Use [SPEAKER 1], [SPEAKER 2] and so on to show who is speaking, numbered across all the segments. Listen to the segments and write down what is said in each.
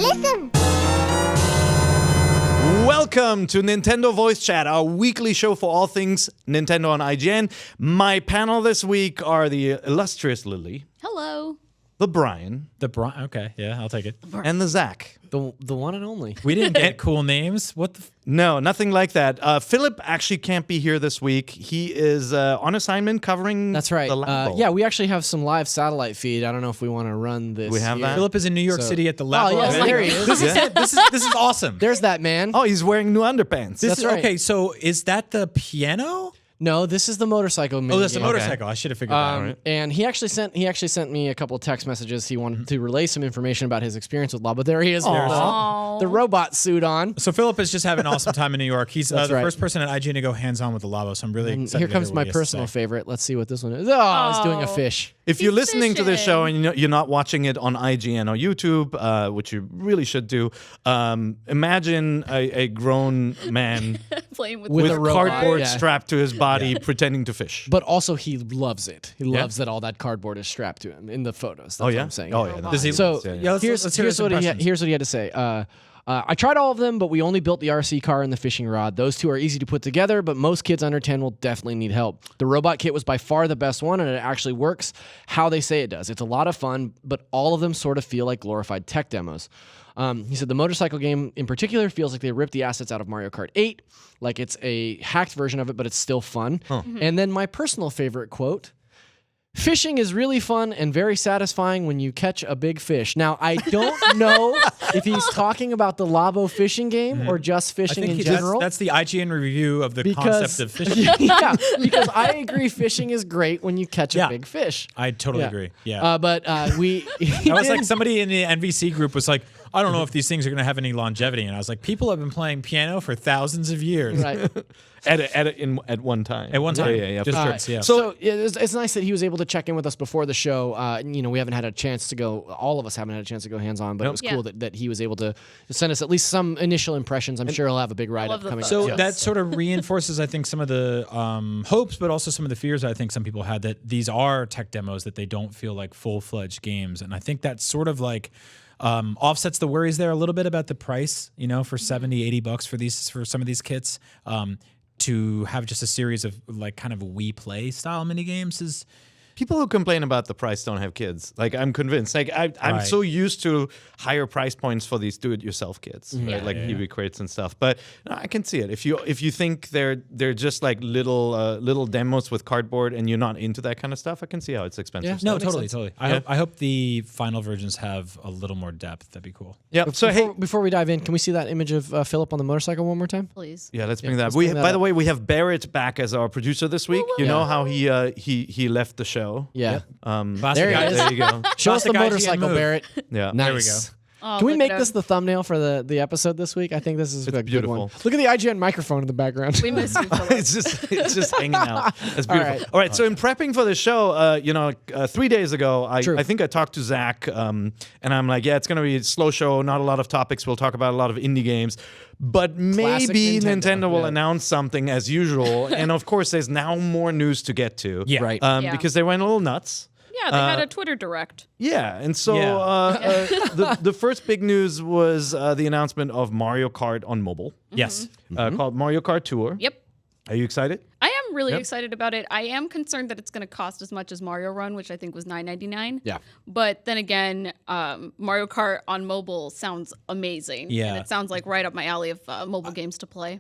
[SPEAKER 1] listen.
[SPEAKER 2] Welcome to Nintendo Voice Chat, our weekly show for all things Nintendo on IGN. My panel this week are the illustrious Lily.
[SPEAKER 3] Hello.
[SPEAKER 2] The Brian.
[SPEAKER 4] Okay, yeah, I'll take it.
[SPEAKER 2] And the Zach.
[SPEAKER 5] The one and only.
[SPEAKER 4] We didn't get cool names. What the?
[SPEAKER 2] No, nothing like that. Philip actually can't be here this week. He is on assignment covering
[SPEAKER 5] That's right.
[SPEAKER 2] the Labo.
[SPEAKER 5] Yeah, we actually have some live satellite feed. I don't know if we want to run this.
[SPEAKER 2] We have
[SPEAKER 5] here.
[SPEAKER 2] that?
[SPEAKER 4] Philip is in New York City at the lab.
[SPEAKER 5] Oh, yes, there he is.
[SPEAKER 4] This is it. This is awesome.
[SPEAKER 5] There's that man.
[SPEAKER 2] Oh, he's wearing new underpants.
[SPEAKER 4] This
[SPEAKER 5] That's
[SPEAKER 4] is
[SPEAKER 5] right.
[SPEAKER 4] okay. So is that the piano?
[SPEAKER 5] No, this is the motorcycle.
[SPEAKER 4] Oh, that's the
[SPEAKER 5] minigame.
[SPEAKER 4] motorcycle. I should have figured that out. Right?
[SPEAKER 5] And he actually sent me a couple of text messages. He wanted to relay some information about his experience with Labo. There he is, with the robot suit on.
[SPEAKER 4] So Philip is just having an awesome time in New York. He's the
[SPEAKER 5] right.
[SPEAKER 4] first person at IGN to go hands-on with the Labo, so I'm really
[SPEAKER 5] And
[SPEAKER 4] excited.
[SPEAKER 5] here
[SPEAKER 4] to
[SPEAKER 5] comes
[SPEAKER 4] hear what
[SPEAKER 5] my
[SPEAKER 4] he has to
[SPEAKER 5] personal
[SPEAKER 4] say.
[SPEAKER 5] favorite. Let's see what this one is. Oh, he's doing a fish.
[SPEAKER 2] If you're
[SPEAKER 3] He's
[SPEAKER 2] listening to this show
[SPEAKER 3] fishing.
[SPEAKER 2] and you're not watching it on IGN or YouTube, which you really should do, imagine a grown man
[SPEAKER 3] Playing with,
[SPEAKER 5] With
[SPEAKER 2] with
[SPEAKER 5] a robot,
[SPEAKER 2] cardboard
[SPEAKER 5] yeah.
[SPEAKER 2] strapped to his body pretending to fish.
[SPEAKER 5] But also, he loves it. He loves that all that cardboard is strapped to him in the photos. That's what I'm saying.
[SPEAKER 2] Oh, yeah.
[SPEAKER 4] Does he?
[SPEAKER 5] So
[SPEAKER 4] Yeah, let's
[SPEAKER 5] here's
[SPEAKER 4] hear his
[SPEAKER 5] what
[SPEAKER 4] impressions.
[SPEAKER 5] here's what he had to say. I tried all of them, but we only built the RC car and the fishing rod. Those two are easy to put together, but most kids under 10 will definitely need help. The robot kit was by far the best one, and it actually works how they say it does. It's a lot of fun, but all of them sort of feel like glorified tech demos. He said the motorcycle game in particular feels like they ripped the assets out of Mario Kart 8, like it's a hacked version of it, but it's still fun. And then my personal favorite quote, fishing is really fun and very satisfying when you catch a big fish. Now, I don't know if he's talking about the Labo fishing game or just
[SPEAKER 4] I
[SPEAKER 5] fishing
[SPEAKER 4] think
[SPEAKER 5] in general.
[SPEAKER 4] that's the IGN review of the
[SPEAKER 5] Because-
[SPEAKER 4] concept of fishing.
[SPEAKER 5] Yeah, because I agree fishing is great when you catch a
[SPEAKER 4] Yeah.
[SPEAKER 5] big fish.
[SPEAKER 4] I totally agree. Yeah.
[SPEAKER 5] But we...
[SPEAKER 4] I was like, somebody in the NVC group was like, I don't know if these things are going to have any longevity. And I was like, people have been playing piano for thousands of years.
[SPEAKER 5] Right.
[SPEAKER 2] At one time.
[SPEAKER 4] At one time.
[SPEAKER 2] Yeah.
[SPEAKER 4] Just
[SPEAKER 2] for sure.
[SPEAKER 4] trips, yeah.
[SPEAKER 5] So it's nice that he was able to check in with us before the show. We haven't had a chance to go. All of us haven't had a chance to go hands on, but it was cool that he was able to send us at least some initial impressions. I'm sure he'll have a big write up coming.
[SPEAKER 4] So
[SPEAKER 5] up.
[SPEAKER 4] that sort of reinforces, I think, some of the hopes, but also some of the fears I think some people had that these are tech demos, that they don't feel like full-fledged games. And I think that sort of like offsets the worries there a little bit about the price, for $70, $80 for some of these kits. To have just a series of like kind of Wii Play style mini games is...
[SPEAKER 2] People who complain about the price don't have kids. Like, I'm convinced. Like, I'm
[SPEAKER 4] Right.
[SPEAKER 2] so used to higher price points for these do-it-yourself kits, right? Like PB crates and stuff. But I can see it. If you think they're just like little demos with cardboard and you're not into that kind of stuff, I can see how it's expensive.
[SPEAKER 4] No,
[SPEAKER 5] That makes
[SPEAKER 4] totally. I hope the final versions have a little more depth. That'd be cool.
[SPEAKER 2] Yeah. So
[SPEAKER 5] before we dive in, can we see that image of Philip on the motorcycle one more time?
[SPEAKER 3] please.
[SPEAKER 2] yeah, let's bring that.
[SPEAKER 5] let's bring that
[SPEAKER 2] By the
[SPEAKER 5] up.
[SPEAKER 2] way, we have Barrett back as our producer this week. You know how he left the show.
[SPEAKER 5] Yeah.
[SPEAKER 4] Classic
[SPEAKER 5] There he
[SPEAKER 4] guys.
[SPEAKER 5] is.
[SPEAKER 2] There you go.
[SPEAKER 5] Show us the
[SPEAKER 4] Classic IGN
[SPEAKER 5] motorcycle,
[SPEAKER 4] move.
[SPEAKER 5] Barrett.
[SPEAKER 2] Yeah.
[SPEAKER 5] Nice.
[SPEAKER 4] There we go.
[SPEAKER 3] Oh,
[SPEAKER 5] Can we
[SPEAKER 3] look
[SPEAKER 5] make
[SPEAKER 3] at
[SPEAKER 5] this
[SPEAKER 3] him.
[SPEAKER 5] the thumbnail for the episode this week? I think this is a good
[SPEAKER 2] beautiful.
[SPEAKER 5] one. Look at the IGN microphone in the background.
[SPEAKER 3] We miss you, Philip.
[SPEAKER 2] it's just hanging out. That's beautiful. All
[SPEAKER 5] right.
[SPEAKER 2] right. So in prepping for the show, 3 days ago, I think I talked to Zach, and I'm like, yeah, it's gonna be a slow show, not a lot of topics. We'll talk about a lot of indie games, but
[SPEAKER 5] Classic
[SPEAKER 2] maybe
[SPEAKER 5] Nintendo.
[SPEAKER 2] Nintendo will
[SPEAKER 5] Yeah.
[SPEAKER 2] announce something as usual. And of course, there's now more news to get to.
[SPEAKER 4] Yeah.
[SPEAKER 5] Right.
[SPEAKER 3] Yeah.
[SPEAKER 2] Because they went a little nuts.
[SPEAKER 3] Yeah, they had a Twitter direct.
[SPEAKER 2] Yeah, and so
[SPEAKER 4] Yeah.
[SPEAKER 2] the first big news was the announcement of Mario Kart on mobile,
[SPEAKER 4] Yes.
[SPEAKER 2] called Mario Kart Tour.
[SPEAKER 3] Yep.
[SPEAKER 2] Are you excited?
[SPEAKER 3] I am really excited about it. I am concerned that it's going to cost as much as Mario Run, which I think was $9.99.
[SPEAKER 5] Yeah.
[SPEAKER 3] But then again, Mario Kart on mobile sounds amazing.
[SPEAKER 4] Yeah.
[SPEAKER 3] And it sounds like right up my alley of mobile games to play.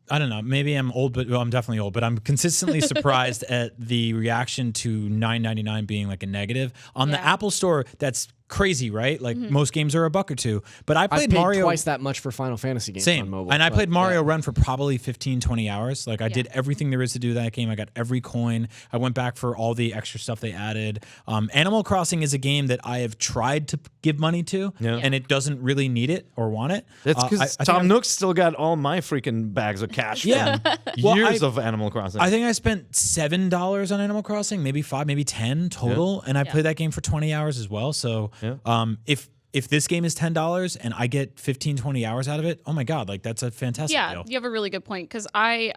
[SPEAKER 4] I don't know. Maybe I'm old, but I'm definitely old. But I'm consistently surprised at the reaction to $9.99 being like a negative on the
[SPEAKER 3] Yeah.
[SPEAKER 4] Apple Store. That's crazy, right? Like most games are $1 or $2. But I
[SPEAKER 5] I
[SPEAKER 4] played
[SPEAKER 5] paid
[SPEAKER 4] Mario
[SPEAKER 5] twice that much for Final Fantasy games
[SPEAKER 4] same,
[SPEAKER 5] on mobile.
[SPEAKER 4] and I
[SPEAKER 5] but,
[SPEAKER 4] played Mario
[SPEAKER 5] yeah.
[SPEAKER 4] Run for probably 15, 20 hours. Like I did everything there is to do that game. I got every coin. I went back for all the extra stuff they added. Animal Crossing is a game that I have tried to give money to, and it doesn't really need it or want it.
[SPEAKER 2] That's because
[SPEAKER 4] I think
[SPEAKER 2] Tom Nook's still got all my freaking bags of cash
[SPEAKER 4] Yeah.
[SPEAKER 2] from
[SPEAKER 4] Well,
[SPEAKER 2] years of Animal Crossing.
[SPEAKER 4] I think I spent $7 on Animal Crossing, maybe 5, maybe 10 total, and I played that game for 20 hours as well. So, if this game is $10 and I get 15, 20 hours out of it, oh my god, like that's a fantastic deal.
[SPEAKER 3] You have a really good point because I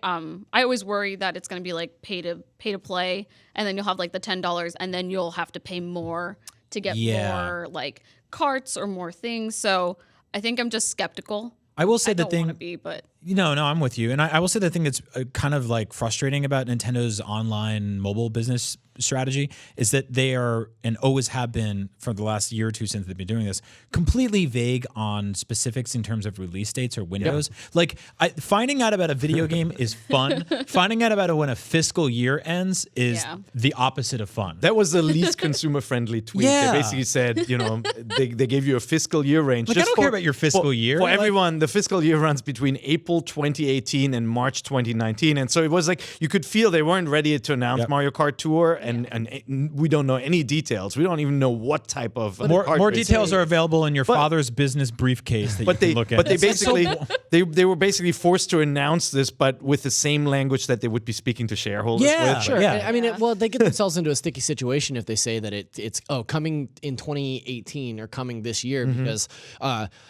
[SPEAKER 3] always worry that it's going to be like pay to play, and then you'll have like the $10, and then you'll have to pay more to get more like carts or more things. So I think I'm just skeptical.
[SPEAKER 4] I will say
[SPEAKER 3] I don't want to be, but
[SPEAKER 4] No, I'm with you. And I will say the thing that's kind of like frustrating about Nintendo's online mobile business strategy is that they are, and always have been for the last year or two since they've been doing this, completely vague on specifics in terms of release dates or windows. Yeah. Like finding out about a video game is fun. Finding out about when a fiscal year ends is the opposite of fun.
[SPEAKER 2] That was the least consumer-friendly tweet. They basically said, you know, they gave you a fiscal year range.
[SPEAKER 4] Like, I don't care about your fiscal year.
[SPEAKER 2] For everyone, the fiscal year runs between April 2018 and March 2019. And so it was like, you could feel they weren't ready to announce Mario Kart Tour, and we don't know any details. We don't even know what type of
[SPEAKER 4] more details are available in your father's business briefcase that you can look at.
[SPEAKER 2] But they basically they were basically forced to announce this, but with the same language that they would be speaking to shareholders with.
[SPEAKER 5] Sure. Yeah. I mean, well, they get themselves into a sticky situation if they say that it's coming in 2018 or coming this year because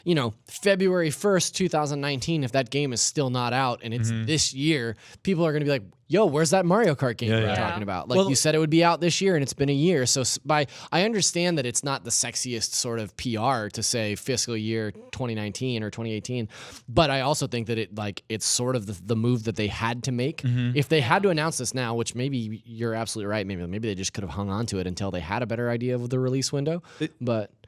[SPEAKER 5] you know, February 1st, 2019, if that game is still not out and it's this year, people are going to be like, yo, where's that Mario Kart game we're talking about? Like, you said it would be out this year and it's been a year. So I understand that it's not the sexiest sort of PR to say fiscal year 2019 or 2018, but I also think that it's sort of the move that they had to make. If they had to announce this now, which maybe you're absolutely right, maybe they just could have hung on to it until they had a better idea of the release window.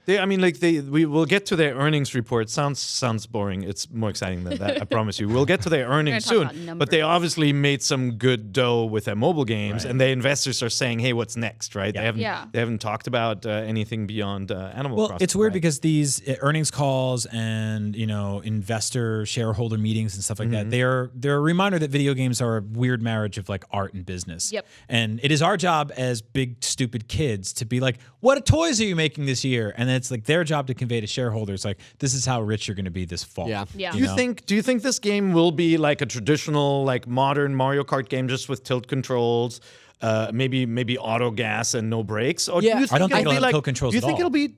[SPEAKER 2] We will get to their earnings report. Sounds boring. It's more exciting than that, I promise you. We'll get to their earnings soon. But they obviously made some good dough with their mobile games, and the investors are saying, "Hey, what's next?" Right? They haven't talked about anything beyond Animal Crossing.
[SPEAKER 4] Well, it's weird because these earnings calls and investor shareholder meetings and stuff like that, they're a reminder that video games are a weird marriage of like art and business.
[SPEAKER 3] Yep.
[SPEAKER 4] And it is our job as big stupid kids to be like, "What toys are you making this year?" And it's like their job to convey to shareholders, like, this is how rich you're going to be this fall.
[SPEAKER 3] Yeah.
[SPEAKER 2] Do you think this game will be like a traditional, like modern Mario Kart game, just with tilt controls, maybe auto gas and no brakes? Or do you think
[SPEAKER 4] I don't think
[SPEAKER 2] it'll
[SPEAKER 4] it'll have tilt controls.
[SPEAKER 2] Do you think it'll be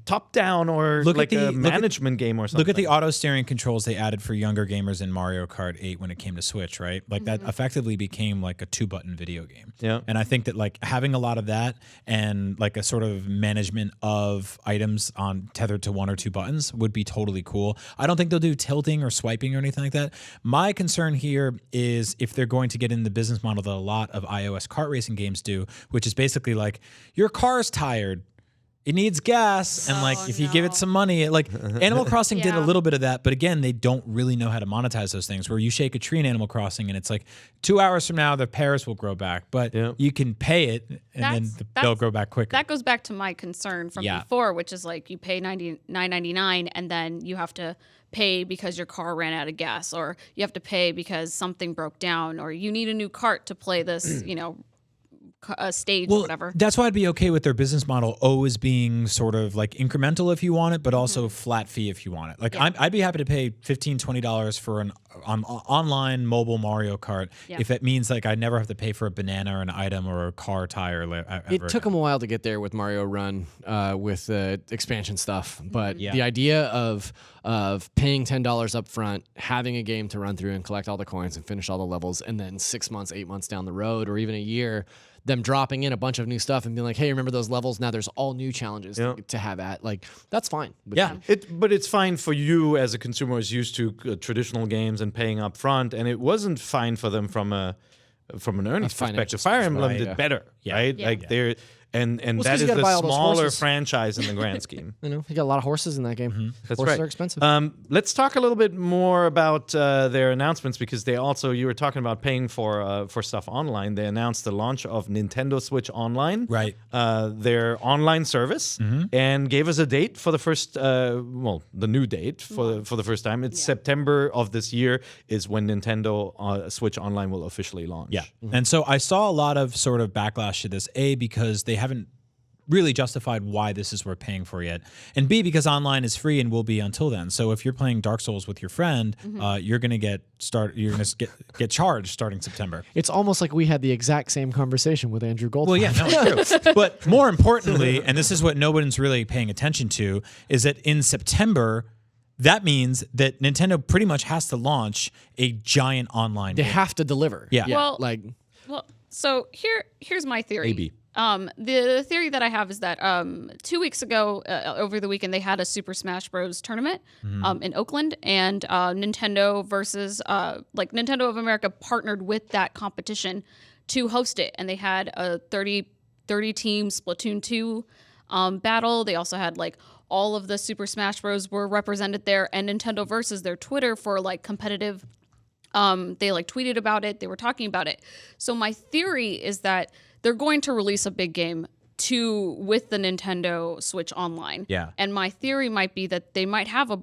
[SPEAKER 2] top down or a management game or something?
[SPEAKER 4] Look at the auto steering controls they added for younger gamers in Mario Kart 8 when it came to Switch, right? Like that effectively became like a 2-button video game.
[SPEAKER 2] Yeah.
[SPEAKER 4] And I think that like having a lot of that and like a sort of management of items on tethered to 1 or 2 buttons would be totally cool. I don't think they'll do tilting or swiping or anything like that. My concern here is if they're going to get in the business model that a lot of iOS kart racing games do, which is basically like, your car's tired, it needs gas, and if you give it some money, Animal Crossing did a little bit of that, but again, they don't really know how to monetize those things. Where you shake a tree in Animal Crossing, and it's like 2 hours from now, the pears will grow back, but you can pay it, and they'll grow back quicker.
[SPEAKER 3] That goes back to my concern from before, which is like you pay $99.99, and then you have to pay because your car ran out of gas, or you have to pay because something broke down, or you need a new cart to play this, stage or whatever.
[SPEAKER 4] That's why I'd be okay with their business model always being sort of like incremental if you want it, but also flat fee if you want it. Like I'd be happy to pay $15, $20 for an online mobile Mario Kart if it means like I never have to pay for a banana or an item or a car tire.
[SPEAKER 5] It took them a while to get there with Mario Run with the expansion stuff, but the idea of paying $10 up front, having a game to run through and collect all the coins and finish all the levels, and then 6 months, 8 months down the road, or even a year, them dropping in a bunch of new stuff and being like, hey, remember those levels? Now there's all new challenges to have at. Like, that's fine.
[SPEAKER 2] But it's fine for you as a consumer who's used to traditional games and paying up front, and it wasn't fine for them from an earnings perspective. Fire Emblem did better, right? Yeah. Like they're and that is the smaller franchise in the grand scheme.
[SPEAKER 5] You got a lot of horses in that game.
[SPEAKER 2] That's
[SPEAKER 5] horses
[SPEAKER 2] right.
[SPEAKER 5] are expensive.
[SPEAKER 2] Let's talk a little bit more about their announcements, because they also, you were talking about paying for stuff online. They announced the launch of Nintendo Switch Online,
[SPEAKER 4] right?
[SPEAKER 2] Their online service, and gave us a date for the first, the new date for the first time. It's September of this year is when Nintendo Switch Online will officially launch.
[SPEAKER 4] Yeah, and so I saw a lot of sort of backlash to this. A, because they haven't really justified why this is worth paying for yet, and B, because online is free and will be until then. So if you're playing Dark Souls with your friend, you're gonna get charged starting September.
[SPEAKER 5] It's almost like we had the exact same conversation with Andrew Goldfarb.
[SPEAKER 4] Well, yeah, no, it's true. But more importantly, and this is what nobody's really paying attention to, is that in September, that means that Nintendo pretty much has to launch a giant online game.
[SPEAKER 5] They have to deliver.
[SPEAKER 4] Yeah.
[SPEAKER 3] Well, so here's my theory.
[SPEAKER 2] Maybe.
[SPEAKER 3] The theory that I have is that 2 weeks ago, over the weekend, they had a Super Smash Bros. Tournament in Oakland, and Nintendo versus Nintendo of America partnered with that competition to host it, and they had a 30 team Splatoon 2 battle. They also had like all of the Super Smash Bros. Were represented there, and Nintendo versus their Twitter for like competitive. They like tweeted about it. They were talking about it. So my theory is that they're going to release a big game with the Nintendo Switch Online.
[SPEAKER 4] Yeah.
[SPEAKER 3] And my theory might be that they might have a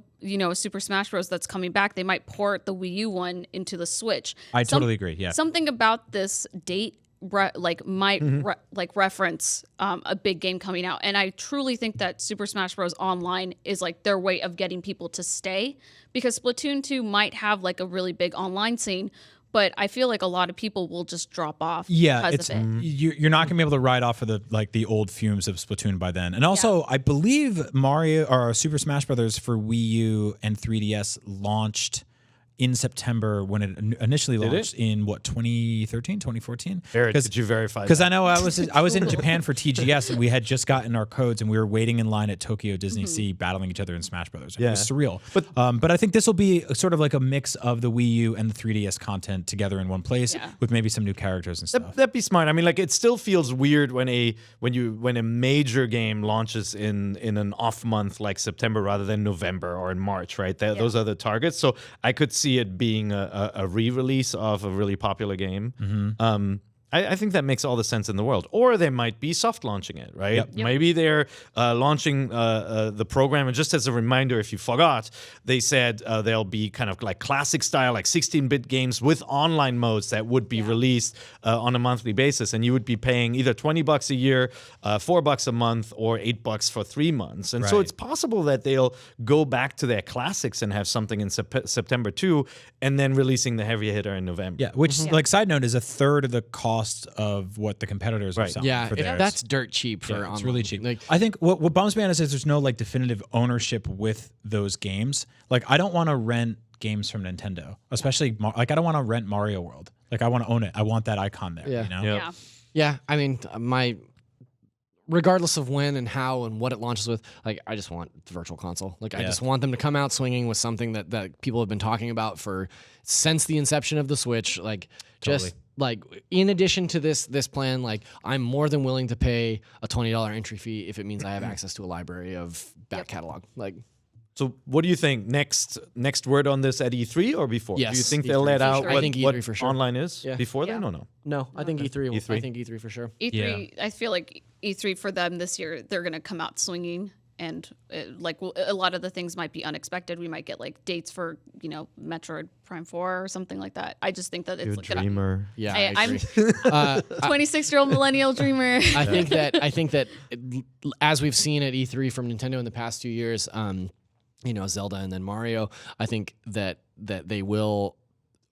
[SPEAKER 3] Super Smash Bros. That's coming back. They might port the Wii U one into the Switch.
[SPEAKER 4] I totally agree. Yeah.
[SPEAKER 3] Something about this date reference a big game coming out, and I truly think that Super Smash Bros. Online is like their way of getting people to stay, because Splatoon 2 might have like a really big online scene, but I feel like a lot of people will just drop off.
[SPEAKER 4] Yeah,
[SPEAKER 3] because of it.
[SPEAKER 4] You're not gonna be able to ride off of the old fumes of Splatoon by then. And also, I believe Mario or Super Smash Brothers for Wii U and 3DS launched in September when it initially launched in 2013, 2014.
[SPEAKER 2] Could you verify?
[SPEAKER 4] Because I know I was in Japan for TGS and we had just gotten our codes and we were waiting in line at Tokyo Disney Sea battling each other in Smash Brothers. It was surreal. But I think this will be sort of like a mix of the Wii U and the 3DS content together in one place with maybe some new characters and stuff.
[SPEAKER 2] That'd be smart. I mean, like, it still feels weird when a major game launches in an off month like September rather than November or in March, right? Those are the targets. So I could see it being a re-release of a really popular game. I think that makes all the sense in the world. Or they might be soft launching it, right?
[SPEAKER 4] Yep.
[SPEAKER 2] Maybe they're launching the program. And just as a reminder, if you forgot, they said there'll be kind of like classic style, like 16-bit games with online modes that would be released on a monthly basis. And you would be paying either $20 a year, $4 a month, or $8 for 3 months. And so it's possible that they'll go back to their classics and have something in September too, and then releasing the heavy hitter in November.
[SPEAKER 4] Yeah, which, like, side note, is a third of the cost of what the competitors are selling for theirs.
[SPEAKER 5] That's dirt cheap for online.
[SPEAKER 4] It's really cheap. Like, I think what bums me out is there's no like definitive ownership with those games. Like, I don't want to rent games from Nintendo, especially like I don't want to rent Mario World. Like, I want to own it. I want that icon there.
[SPEAKER 5] Yeah.
[SPEAKER 4] You know?
[SPEAKER 5] Yeah. I mean, regardless of when and how and what it launches with, like, I just want the Virtual Console. Like, I just want them to come out swinging with something that people have been talking about since the inception of the Switch. Like, just like, in addition to this plan, like, I'm more than willing to pay a $20 entry fee if it means I have access to a library of back catalog. Like,
[SPEAKER 2] so what do you think? Next word on this at E3 or before?
[SPEAKER 5] Yes,
[SPEAKER 2] do you think
[SPEAKER 5] E3
[SPEAKER 2] they'll let out
[SPEAKER 5] I think E3 for sure.
[SPEAKER 2] online is before then or no?
[SPEAKER 5] No, I think E3.
[SPEAKER 2] E3?
[SPEAKER 5] I think E3 for sure.
[SPEAKER 3] E3, I feel like E3 for them this year, they're going to come out swinging. And like a lot of the things might be unexpected. We might get like dates for, Metroid Prime 4 or something like that. I just think that it's like
[SPEAKER 2] dreamer.
[SPEAKER 3] I'm 26-year-old millennial dreamer.
[SPEAKER 5] I think that as we've seen at E3 from Nintendo in the past 2 years, Zelda and then Mario, I think that they will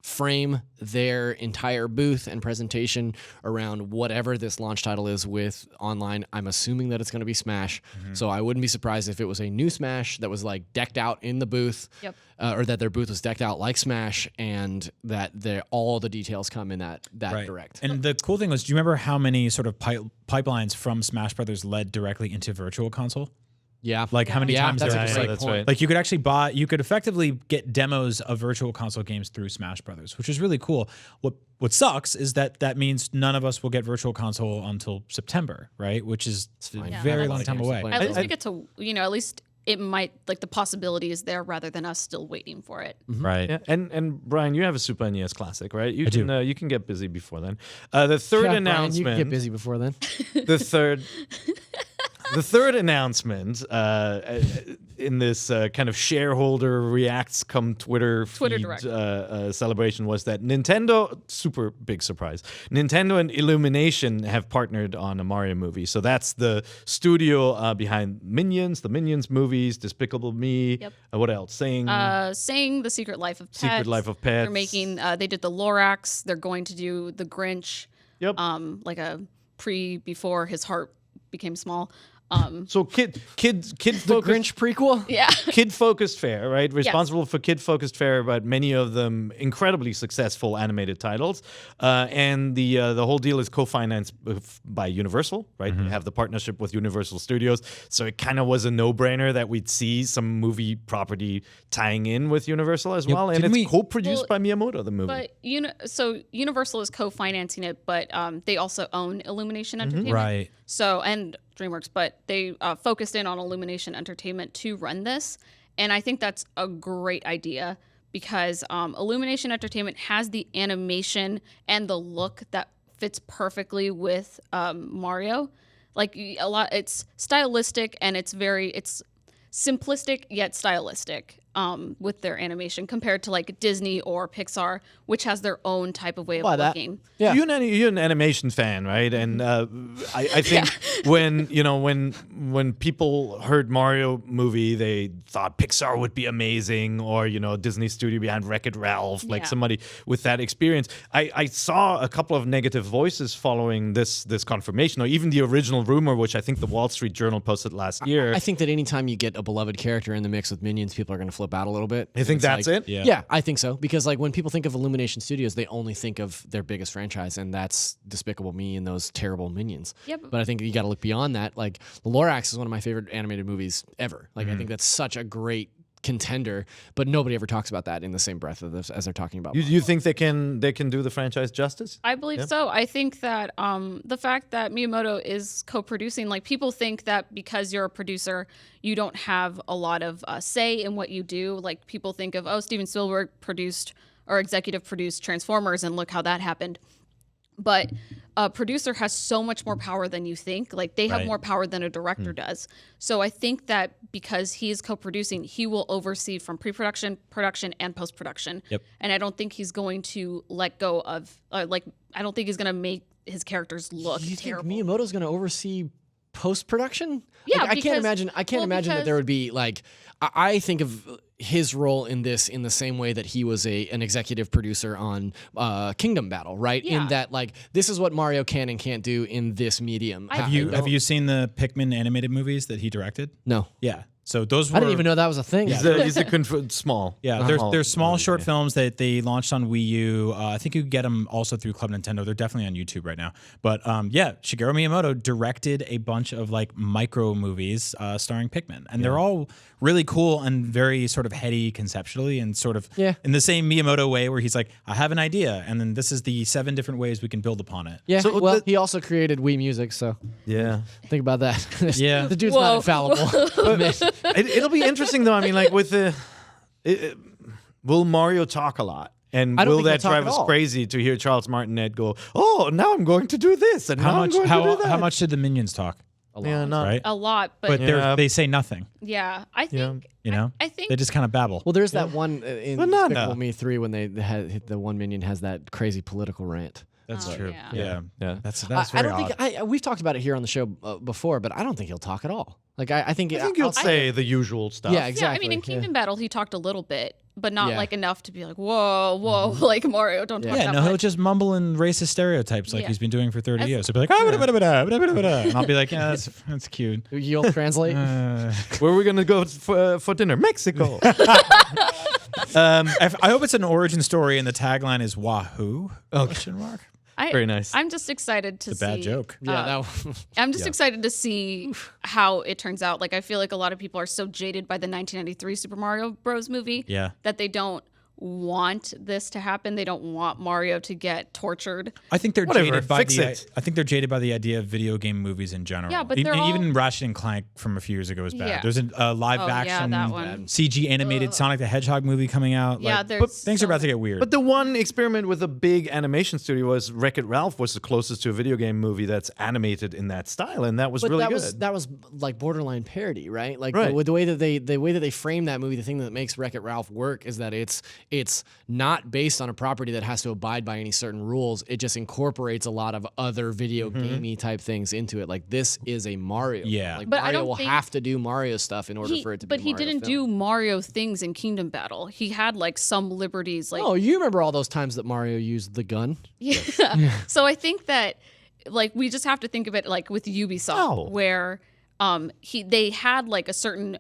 [SPEAKER 5] frame their entire booth and presentation around whatever this launch title is with online. I'm assuming that it's going to be Smash. So I wouldn't be surprised if it was a new Smash that was like decked out in the booth, or that their booth was decked out like Smash, and that all the details come in that direct.
[SPEAKER 4] And the cool thing was, do you remember how many sort of pipelines from Smash Brothers led directly into Virtual Console?
[SPEAKER 5] Yeah.
[SPEAKER 4] Like, how many times
[SPEAKER 5] that's
[SPEAKER 4] there
[SPEAKER 5] a
[SPEAKER 4] was
[SPEAKER 5] great
[SPEAKER 4] like,
[SPEAKER 5] point.
[SPEAKER 2] right.
[SPEAKER 4] like, you could actually you could effectively get demos of Virtual Console games through Smash Brothers, which is really cool. What sucks is that means none of us will get Virtual Console until September, right? Which is a very long time away.
[SPEAKER 3] At least we get to, at least it might, like, the possibility is there rather than us still waiting for it.
[SPEAKER 4] Right.
[SPEAKER 2] Yeah. And Brian, you have a Super NES Classic, right? You
[SPEAKER 4] do.
[SPEAKER 2] You can get busy before then. The third announcement.
[SPEAKER 5] Brian, you can get busy before then.
[SPEAKER 2] The third announcement in this kind of shareholder reacts come Twitter feed celebration was that Nintendo, super big surprise, Nintendo and Illumination have partnered on a Mario movie. So that's the studio behind Minions, the Minions movies, Despicable Me. What else? Sing,
[SPEAKER 3] The Secret Life of Pets.
[SPEAKER 2] Secret Life of Pets.
[SPEAKER 3] They're making. They did the Lorax. They're going to do the Grinch.
[SPEAKER 2] Yep.
[SPEAKER 3] Like a before his heart became small.
[SPEAKER 2] So kid
[SPEAKER 5] The
[SPEAKER 2] focused
[SPEAKER 5] Grinch prequel?
[SPEAKER 3] Yeah.
[SPEAKER 2] kid focused fare, right? Responsible for kid focused fare, but many of them incredibly successful animated titles. And the whole deal is co-financed by Universal, right? They have the partnership with Universal Studios, so it kind of was a no-brainer that we'd see some movie property tying in with Universal as well. And it's co-produced by Miyamoto, the movie.
[SPEAKER 3] But so Universal is co-financing it, but they also own Illumination Entertainment,
[SPEAKER 4] Right.
[SPEAKER 3] So and DreamWorks, but they focused in on Illumination Entertainment to run this, and I think that's a great idea because Illumination Entertainment has the animation and the look that fits perfectly with Mario. Like a lot, it's stylistic and it's simplistic yet stylistic with their animation compared to like Disney or Pixar, which has their own type of way of looking.
[SPEAKER 5] Yeah.
[SPEAKER 2] You're an animation fan, right? And I think when people heard Mario movie, they thought Pixar would be amazing, or Disney studio behind Wreck-It Ralph, like somebody with that experience. I saw a couple of negative voices following this confirmation, or even the original rumor, which I think the Wall Street Journal posted last year.
[SPEAKER 5] I think that anytime you get a beloved character in the mix with Minions, people are going to flip out a little bit.
[SPEAKER 2] You think that's it?
[SPEAKER 5] Yeah, I think so. Because like when people think of Illumination Studios, they only think of their biggest franchise, and that's Despicable Me and those terrible Minions.
[SPEAKER 3] Yep.
[SPEAKER 5] But I think you got to look beyond that. Like The Lorax is one of my favorite animated movies ever. Like I think that's such a great contender, but nobody ever talks about that in the same breath as they're talking about.
[SPEAKER 2] You think they can do the franchise justice?
[SPEAKER 3] I believe so. I think that the fact that Miyamoto is co-producing, like people think that because you're a producer, you don't have a lot of say in what you do. Like people think of, Steven Spielberg produced or executive produced Transformers, and look how that happened. But a producer has so much more power than you think. Like they have more power than a director does. So I think that because he is co-producing, he will oversee from pre-production, production, and post-production.
[SPEAKER 4] Yep.
[SPEAKER 3] And I don't think he's going to let go of I don't think he's going to make his characters look
[SPEAKER 5] You
[SPEAKER 3] terrible.
[SPEAKER 5] think Miyamoto's going to oversee post-production?
[SPEAKER 3] Yeah,
[SPEAKER 5] like, I can't
[SPEAKER 3] because-
[SPEAKER 5] imagine that there would be like. I think of his role in this in the same way that he was an executive producer on Kingdom Battle, right?
[SPEAKER 3] Yeah.
[SPEAKER 5] In that, like, this is what Mario can and can't do in this medium.
[SPEAKER 4] Have you seen the Pikmin animated movies that he directed?
[SPEAKER 5] No.
[SPEAKER 4] Yeah. So those were.
[SPEAKER 5] I didn't even know that was a thing.
[SPEAKER 2] He's small.
[SPEAKER 4] Yeah, there's small short films that they launched on Wii U. I think you can get them also through Club Nintendo. They're definitely on YouTube right now. But Shigeru Miyamoto directed a bunch of like micro movies starring Pikmin, and they're all really cool and very sort of heady conceptually, and sort of in the same Miyamoto way where he's like, I have an idea, and then this is the 7 different ways we can build upon it.
[SPEAKER 5] Yeah. So, he also created Wii Music, so think about that.
[SPEAKER 4] Yeah.
[SPEAKER 5] The dude's not infallible.
[SPEAKER 2] It'll be interesting though. I mean, like with will Mario talk a lot? And will that drive us crazy to hear Charles Martinet go, "Oh, now I'm going to do this," and
[SPEAKER 4] how much did the Minions talk?
[SPEAKER 5] A lot.
[SPEAKER 4] Right?
[SPEAKER 3] A lot, but
[SPEAKER 4] they say nothing.
[SPEAKER 3] yeah, I think I think
[SPEAKER 4] They just kind of babble.
[SPEAKER 5] Well, there's that one in Despicable Me 3 when they had the one minion has that crazy political rant.
[SPEAKER 4] That's true.
[SPEAKER 3] yeah.
[SPEAKER 4] Yeah. That's
[SPEAKER 5] I
[SPEAKER 4] very
[SPEAKER 5] don't
[SPEAKER 4] odd.
[SPEAKER 5] think we've talked about it here on the show before, but I don't think he'll talk at all. Like I think
[SPEAKER 2] you'll say the usual stuff.
[SPEAKER 5] Yeah, exactly.
[SPEAKER 3] Yeah, I mean, in Kingdom Battle, he talked a little bit, but not like enough to be like, whoa, like Mario, don't talk that
[SPEAKER 4] he'll
[SPEAKER 3] much.
[SPEAKER 4] just mumble in racist stereotypes like he's been doing for 30 years. He'll be like, and I'll be like, yeah, that's cute.
[SPEAKER 5] You'll translate.
[SPEAKER 2] Where are we gonna go for dinner? Mexico.
[SPEAKER 4] I hope it's an origin story and the tagline is Wahoo? Question mark.
[SPEAKER 2] Very nice.
[SPEAKER 3] I'm just excited to see.
[SPEAKER 4] Bad joke.
[SPEAKER 3] I'm just excited to see how it turns out. Like, I feel like a lot of people are so jaded by the 1993 Super Mario Bros. Movie that they don't want this to happen. They don't want Mario to get tortured.
[SPEAKER 4] I think they're jaded by
[SPEAKER 2] it.
[SPEAKER 4] I think they're jaded by the idea of video game movies in general.
[SPEAKER 3] Yeah, but
[SPEAKER 4] even Ratchet and Clank from a few years ago was bad.
[SPEAKER 3] Yeah.
[SPEAKER 4] There's a live action
[SPEAKER 3] that one.
[SPEAKER 4] CG animated Sonic the Hedgehog movie coming out.
[SPEAKER 3] Yeah,
[SPEAKER 4] like,
[SPEAKER 3] there's
[SPEAKER 4] things are about to get weird.
[SPEAKER 2] But the one experiment with a big animation studio was Wreck-It Ralph was the closest to a video game movie that's animated in that style, and that was really good.
[SPEAKER 5] That was like borderline parody, right? Like
[SPEAKER 2] Right.
[SPEAKER 5] the way that they frame that movie, the thing that makes Wreck-It Ralph work is that it's not based on a property that has to abide by any certain rules. It just incorporates a lot of other video gamey type things into it. Like this is a Mario.
[SPEAKER 4] Yeah.
[SPEAKER 5] Like
[SPEAKER 3] But I
[SPEAKER 5] Mario
[SPEAKER 3] don't
[SPEAKER 5] will
[SPEAKER 3] think-
[SPEAKER 5] have to do Mario stuff in order for it to be.
[SPEAKER 3] But he
[SPEAKER 5] Mario
[SPEAKER 3] didn't
[SPEAKER 5] film.
[SPEAKER 3] do Mario things in Kingdom Battle. He had like some liberties. Like,
[SPEAKER 5] Oh, you remember all those times that Mario used the gun?
[SPEAKER 3] yeah. So I think that like we just have to think of it like with Ubisoft, where they had like a certain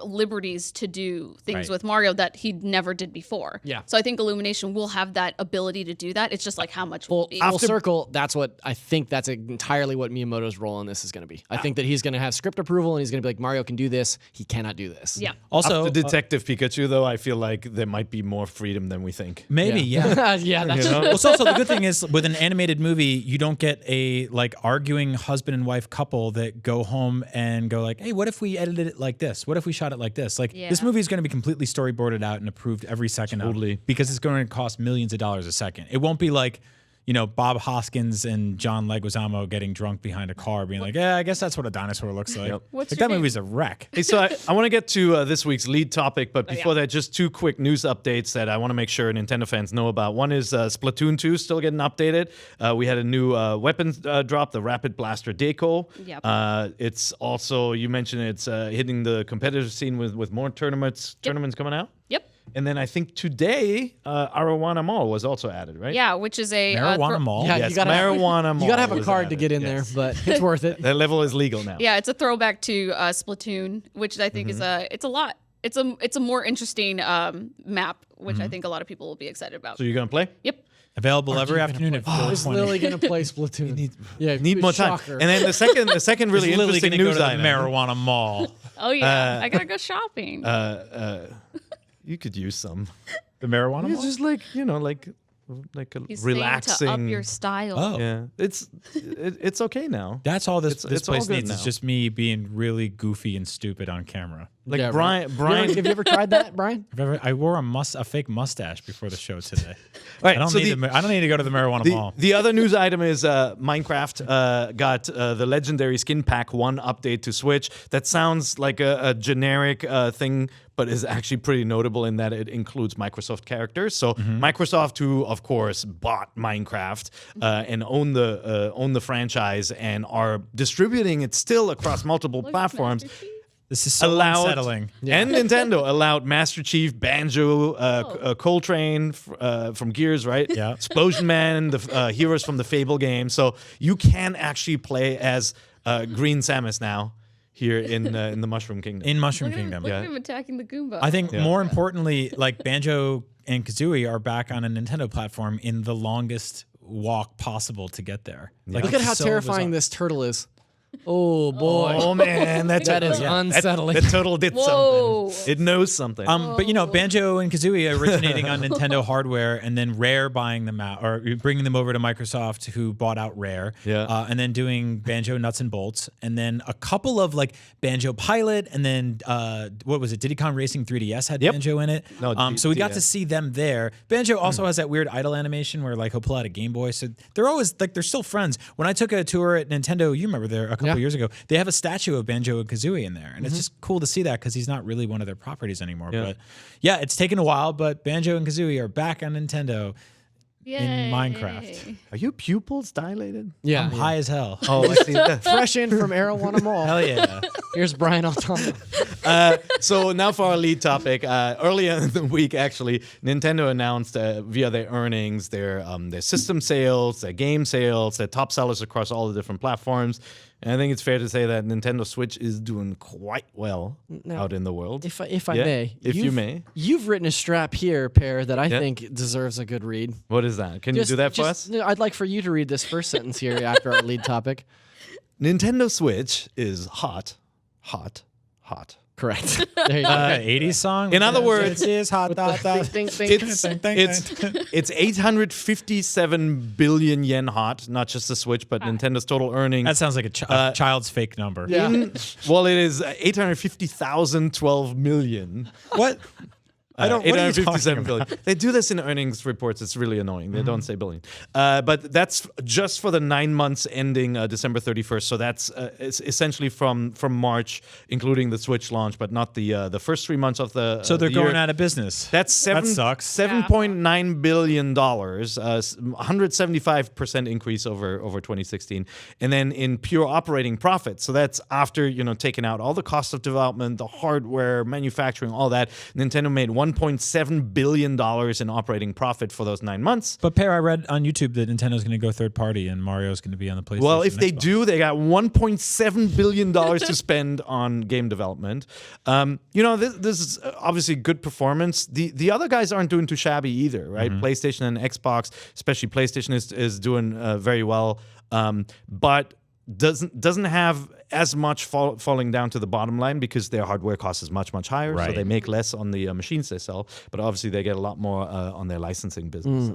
[SPEAKER 3] liberties to do things with Mario that he never did before.
[SPEAKER 5] Yeah.
[SPEAKER 3] So I think Illumination will have that ability to do that. It's just like how much will be.
[SPEAKER 5] Full circle, that's entirely what Miyamoto's role in this is going to be. I think that he's going to have script approval and he's going to be like, Mario can do this. He cannot do this.
[SPEAKER 3] Yeah.
[SPEAKER 2] Also, after Detective Pikachu, though, I feel like there might be more freedom than we think.
[SPEAKER 4] Maybe, yeah.
[SPEAKER 5] Yeah, that's
[SPEAKER 4] Well, it's also the good thing is with an animated movie, you don't get a like arguing husband and wife couple that go home and go like, hey, what if we edited it like this? What if we shot it like this? Like this movie is going to be completely storyboarded out and approved every second of it because it's going to cost millions of dollars a second. It won't be like, Bob Hoskins and John Leguizamo getting drunk behind a car being like, yeah, I guess that's what a dinosaur looks like. Yep.
[SPEAKER 3] Like
[SPEAKER 4] that movie's a wreck.
[SPEAKER 2] Hey, so I want to get to this week's lead topic, but before that, just 2 quick news updates that I want to make sure Nintendo fans know about. One is Splatoon 2 still getting updated. We had a new weapons drop, the Rapid Blaster Deco.
[SPEAKER 3] Yep.
[SPEAKER 2] It's also, you mentioned it's hitting the competitive scene with more tournaments coming out.
[SPEAKER 3] Yep.
[SPEAKER 2] And then I think today, Arowana Mall was also added, right?
[SPEAKER 3] Yeah, which is a
[SPEAKER 4] Marijuana Mall.
[SPEAKER 5] Yeah,
[SPEAKER 2] Yes,
[SPEAKER 5] you gotta
[SPEAKER 2] Marijuana Mall.
[SPEAKER 5] You got to have a
[SPEAKER 2] was
[SPEAKER 5] card to
[SPEAKER 2] added,
[SPEAKER 5] get in there, but it's worth it.
[SPEAKER 2] That level is legal now.
[SPEAKER 3] Yeah, it's a throwback to Splatoon, which I think is it's a lot. It's a more interesting map, which I think a lot of people will be excited about.
[SPEAKER 2] So you're going to play?
[SPEAKER 3] Yep.
[SPEAKER 4] Available every afternoon at 4:20.
[SPEAKER 5] Is Lily going to play Splatoon?
[SPEAKER 2] Need more time.
[SPEAKER 5] Shocker.
[SPEAKER 2] And then the second really
[SPEAKER 4] Lily
[SPEAKER 2] interesting
[SPEAKER 4] gonna go
[SPEAKER 2] news
[SPEAKER 4] to the
[SPEAKER 2] item.
[SPEAKER 4] Marijuana Mall.
[SPEAKER 3] Oh yeah, I gotta go shopping.
[SPEAKER 2] You could use some.
[SPEAKER 4] The Marijuana Mall?
[SPEAKER 2] It's just like, like a
[SPEAKER 3] He's
[SPEAKER 2] relaxing.
[SPEAKER 3] saying to up your style.
[SPEAKER 4] Oh.
[SPEAKER 2] Yeah, it's okay now.
[SPEAKER 4] That's all this
[SPEAKER 2] it's all
[SPEAKER 4] place
[SPEAKER 2] good
[SPEAKER 4] needs.
[SPEAKER 2] now.
[SPEAKER 4] It's just me being really goofy and stupid on camera.
[SPEAKER 2] Like
[SPEAKER 5] Yeah,
[SPEAKER 2] Brian.
[SPEAKER 5] Have you ever tried that, Brian?
[SPEAKER 4] I wore a fake mustache before the show today.
[SPEAKER 2] Right,
[SPEAKER 4] I don't
[SPEAKER 2] so
[SPEAKER 4] need to go to the Marijuana Mall.
[SPEAKER 2] The other news item is Minecraft got the Legendary Skin Pack 1 update to Switch. That sounds like a generic thing, but is actually pretty notable in that it includes Microsoft characters. So Microsoft, who of course bought Minecraft and own the franchise and are distributing it still across multiple platforms.
[SPEAKER 4] This is so unsettling.
[SPEAKER 2] And Nintendo allowed Master Chief, Banjo, Coltrane from Gears, right?
[SPEAKER 4] Yeah.
[SPEAKER 2] Explosion Man, the heroes from the Fable game. So you can actually play as Green Samus now here in the Mushroom Kingdom.
[SPEAKER 4] In Mushroom
[SPEAKER 3] Look
[SPEAKER 4] Kingdom.
[SPEAKER 3] at him attacking the Goomba.
[SPEAKER 4] I think more importantly, like Banjo and Kazooie are back on a Nintendo platform in the longest walk possible to get there. Like,
[SPEAKER 5] Look at how
[SPEAKER 4] it's so
[SPEAKER 5] terrifying
[SPEAKER 4] bizarre.
[SPEAKER 5] this turtle is. Oh boy.
[SPEAKER 2] Oh man, that
[SPEAKER 5] is unsettling.
[SPEAKER 2] That turtle did
[SPEAKER 3] Whoa.
[SPEAKER 2] something. It knows something.
[SPEAKER 4] But Banjo and Kazooie originating on Nintendo hardware, and then Rare buying them out or bringing them over to Microsoft, who bought out Rare.
[SPEAKER 2] Yeah.
[SPEAKER 4] And then doing Banjo Nuts and Bolts, and then a couple of like Banjo Pilot, and then what was it? Diddy Kong Racing 3DS had Banjo in it.
[SPEAKER 2] No,
[SPEAKER 4] so we got to see them there. Banjo also has that weird idle animation where like he'll pull out a Game Boy. So they're always like they're still friends. When I took a tour at Nintendo, you remember there a couple years ago, they have a statue of Banjo and Kazooie in there, and it's just cool to see that because he's not really one of their properties anymore.
[SPEAKER 2] Yeah.
[SPEAKER 4] But yeah, it's taken a while, but Banjo and Kazooie are back on Nintendo in Minecraft.
[SPEAKER 2] Are your pupils dilated?
[SPEAKER 5] Yeah.
[SPEAKER 4] I'm high as hell.
[SPEAKER 2] Oh, I see.
[SPEAKER 5] Fresh in from Arowana Mall.
[SPEAKER 4] Hell yeah.
[SPEAKER 5] Here's Brian Altama.
[SPEAKER 2] So now for our lead topic. Earlier in the week, actually, Nintendo announced via their earnings their system sales, their game sales, their top sellers across all the different platforms. And I think it's fair to say that Nintendo Switch is doing quite well out in the world.
[SPEAKER 5] If I
[SPEAKER 2] Yeah,
[SPEAKER 5] may.
[SPEAKER 2] if you may.
[SPEAKER 5] You've written a strap here, Per, that I think deserves a good read.
[SPEAKER 2] What is that? Can you do that for us?
[SPEAKER 5] No, I'd like for you to read this first sentence here after our lead topic.
[SPEAKER 2] Nintendo Switch is hot, hot, hot.
[SPEAKER 5] Correct. There you go.
[SPEAKER 4] 80s song.
[SPEAKER 2] In other words,
[SPEAKER 4] it is hot.
[SPEAKER 5] Ding, ding, ding.
[SPEAKER 2] It's 857 billion yen hot, not just the Switch, but Nintendo's total earnings.
[SPEAKER 4] That sounds like a child's fake number.
[SPEAKER 5] Yeah.
[SPEAKER 2] Well, it is 850,012 million.
[SPEAKER 4] What? I don't. What are you talking
[SPEAKER 2] 857
[SPEAKER 4] about?
[SPEAKER 2] billion. They do this in earnings reports. It's really annoying. They don't say billion. But that's just for the 9 months ending December 31st. So that's it's essentially from March, including the Switch launch, but not the first 3 months of the.
[SPEAKER 4] So they're
[SPEAKER 2] the
[SPEAKER 4] going
[SPEAKER 2] year.
[SPEAKER 4] out of business.
[SPEAKER 2] That's
[SPEAKER 4] That sucks.
[SPEAKER 2] $7.9 billion, 175% increase over 2016, and then in pure operating profit. So that's after taking out all the cost of development, the hardware, manufacturing, all that. Nintendo made $1.7 billion in operating profit for those 9 months.
[SPEAKER 4] But Pear, I read on YouTube that Nintendo's going to go third party and Mario's going to be on the PlayStation.
[SPEAKER 2] Well, if
[SPEAKER 4] and
[SPEAKER 2] they
[SPEAKER 4] Xbox.
[SPEAKER 2] do, they got $1.7 billion to spend on game development. This is obviously good performance. The other guys aren't doing too shabby either, right? PlayStation and Xbox, especially PlayStation, is doing very well, but doesn't have as much falling down to the bottom line because their hardware cost is much, much higher.
[SPEAKER 4] Right.
[SPEAKER 2] So they make less on the machines they sell, but obviously they get a lot more on their licensing business.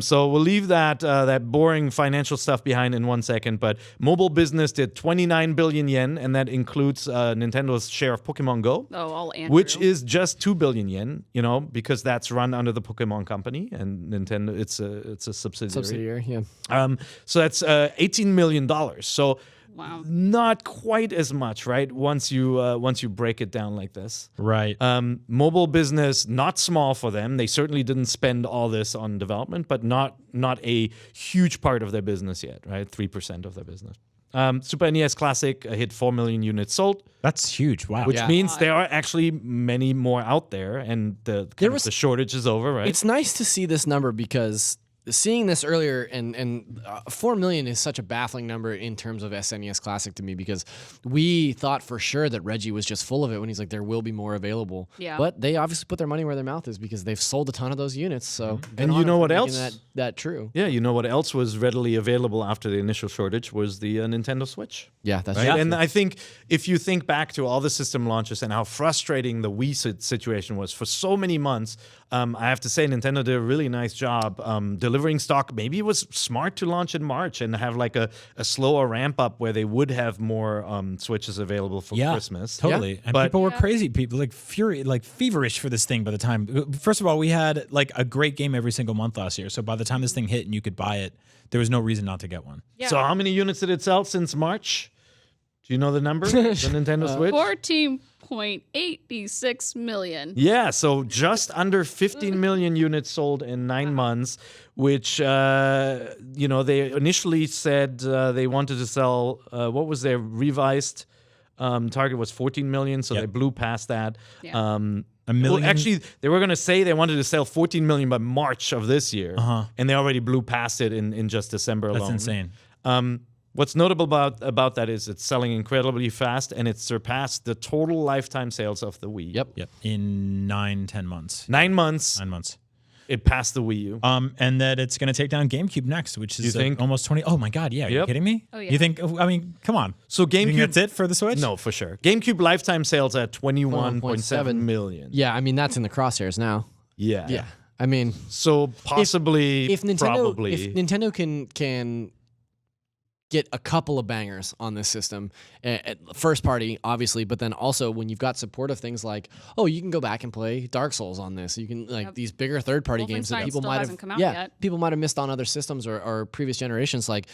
[SPEAKER 2] So we'll leave that boring financial stuff behind in 1 second. But mobile business did 29 billion yen, and that includes Nintendo's share of Pokemon Go, which is just 2 billion yen. Because that's run under the Pokemon Company, and Nintendo it's a subsidiary.
[SPEAKER 5] Yeah.
[SPEAKER 2] So that's $18 million. So.
[SPEAKER 3] Wow.
[SPEAKER 2] Not quite as much, right? Once you break it down like this.
[SPEAKER 4] Right.
[SPEAKER 2] Mobile business, not small for them. They certainly didn't spend all this on development, but not a huge part of their business yet, right? 3% of their business. Super NES Classic hit 4 million units sold.
[SPEAKER 4] That's huge. Wow.
[SPEAKER 2] Which means there are actually many more out there, and the shortage is over, right?
[SPEAKER 5] It's nice to see this number because seeing this earlier, and 4 million is such a baffling number in terms of SNES Classic to me, because we thought for sure that Reggie was just full of it when he's like, there will be more available.
[SPEAKER 3] Yeah.
[SPEAKER 5] But they obviously put their money where their mouth is because they've sold a ton of those units. So
[SPEAKER 2] and you know what else?
[SPEAKER 5] That true.
[SPEAKER 2] Yeah, you know what else was readily available after the initial shortage was the Nintendo Switch.
[SPEAKER 5] Yeah, that's
[SPEAKER 2] right.
[SPEAKER 5] true.
[SPEAKER 2] And I think if you think back to all the system launches and how frustrating the Wii situation was for so many months, I have to say Nintendo did a really nice job delivering stock. Maybe it was smart to launch in March and have like a slower ramp up where they would have more Switches available for Christmas.
[SPEAKER 4] Totally. And people were crazy. People feverish for this thing by the time. First of all, we had like a great game every single month last year. So by the time this thing hit and you could buy it, there was no reason not to get one.
[SPEAKER 3] Yeah.
[SPEAKER 2] So how many units did it sell since March? Do you know the number? The Nintendo Switch?
[SPEAKER 3] 14.86 million.
[SPEAKER 2] Yeah, so just under 15 million units sold in 9 months, which, they initially said they wanted to sell, what was their revised target was 14 million, so they blew past that.
[SPEAKER 3] Yeah.
[SPEAKER 4] A million?
[SPEAKER 2] Well, actually, they were going to say they wanted to sell 14 million by March of this year, and they already blew past it in just December alone.
[SPEAKER 4] That's insane.
[SPEAKER 2] What's notable about that is it's selling incredibly fast, and it surpassed the total lifetime sales of the Wii.
[SPEAKER 5] Yep.
[SPEAKER 4] In 9-10 months.
[SPEAKER 2] 9 months.
[SPEAKER 4] 9 months.
[SPEAKER 2] It passed the Wii U.
[SPEAKER 4] And that it's going to take down GameCube next, which is almost 20. Oh my God! Yeah, are you kidding me?
[SPEAKER 3] Oh yeah.
[SPEAKER 4] You think? I mean, come on.
[SPEAKER 2] So
[SPEAKER 4] You think
[SPEAKER 2] GameCube.
[SPEAKER 4] that's it for the Switch?
[SPEAKER 2] No, for sure. GameCube lifetime sales at 21.7 million.
[SPEAKER 5] Yeah, I mean, that's in the crosshairs now.
[SPEAKER 2] Yeah.
[SPEAKER 5] Yeah. I mean,
[SPEAKER 2] So possibly,
[SPEAKER 5] if Nintendo
[SPEAKER 2] probably.
[SPEAKER 5] can get a couple of bangers on this system, first party obviously, but then also when you've got support of things like, you can go back and play Dark Souls on this, you can these bigger third party games that people might have people might have missed on other systems or previous generations, like.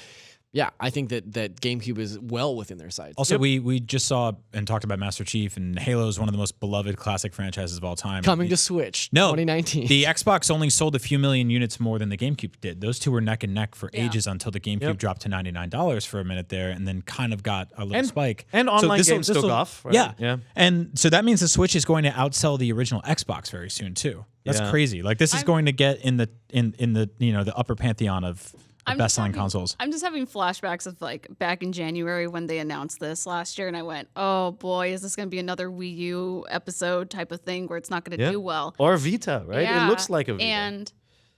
[SPEAKER 5] Yeah, I think that GameCube is well within their sights.
[SPEAKER 4] Also, we just saw and talked about Master Chief, and Halo is one of the most beloved classic franchises of all time.
[SPEAKER 5] Coming to Switch, 2019.
[SPEAKER 4] The Xbox only sold a few million units more than the GameCube did. Those two were neck and neck for ages until the GameCube dropped to $99 for a minute there, and then kind of got a little spike.
[SPEAKER 2] And online games took off. Right?
[SPEAKER 4] Yeah. And so that means the Switch is going to outsell the original Xbox very soon too. That's crazy. Like this is going to get in the the upper pantheon of best-selling consoles.
[SPEAKER 3] I'm just having flashbacks of like back in January when they announced this last year, and I went, "Oh boy, is this going to be another Wii U episode type of thing where it's not going to do well?"
[SPEAKER 2] Or Vita, right?
[SPEAKER 3] Yeah.
[SPEAKER 2] It looks like a Vita.
[SPEAKER 3] And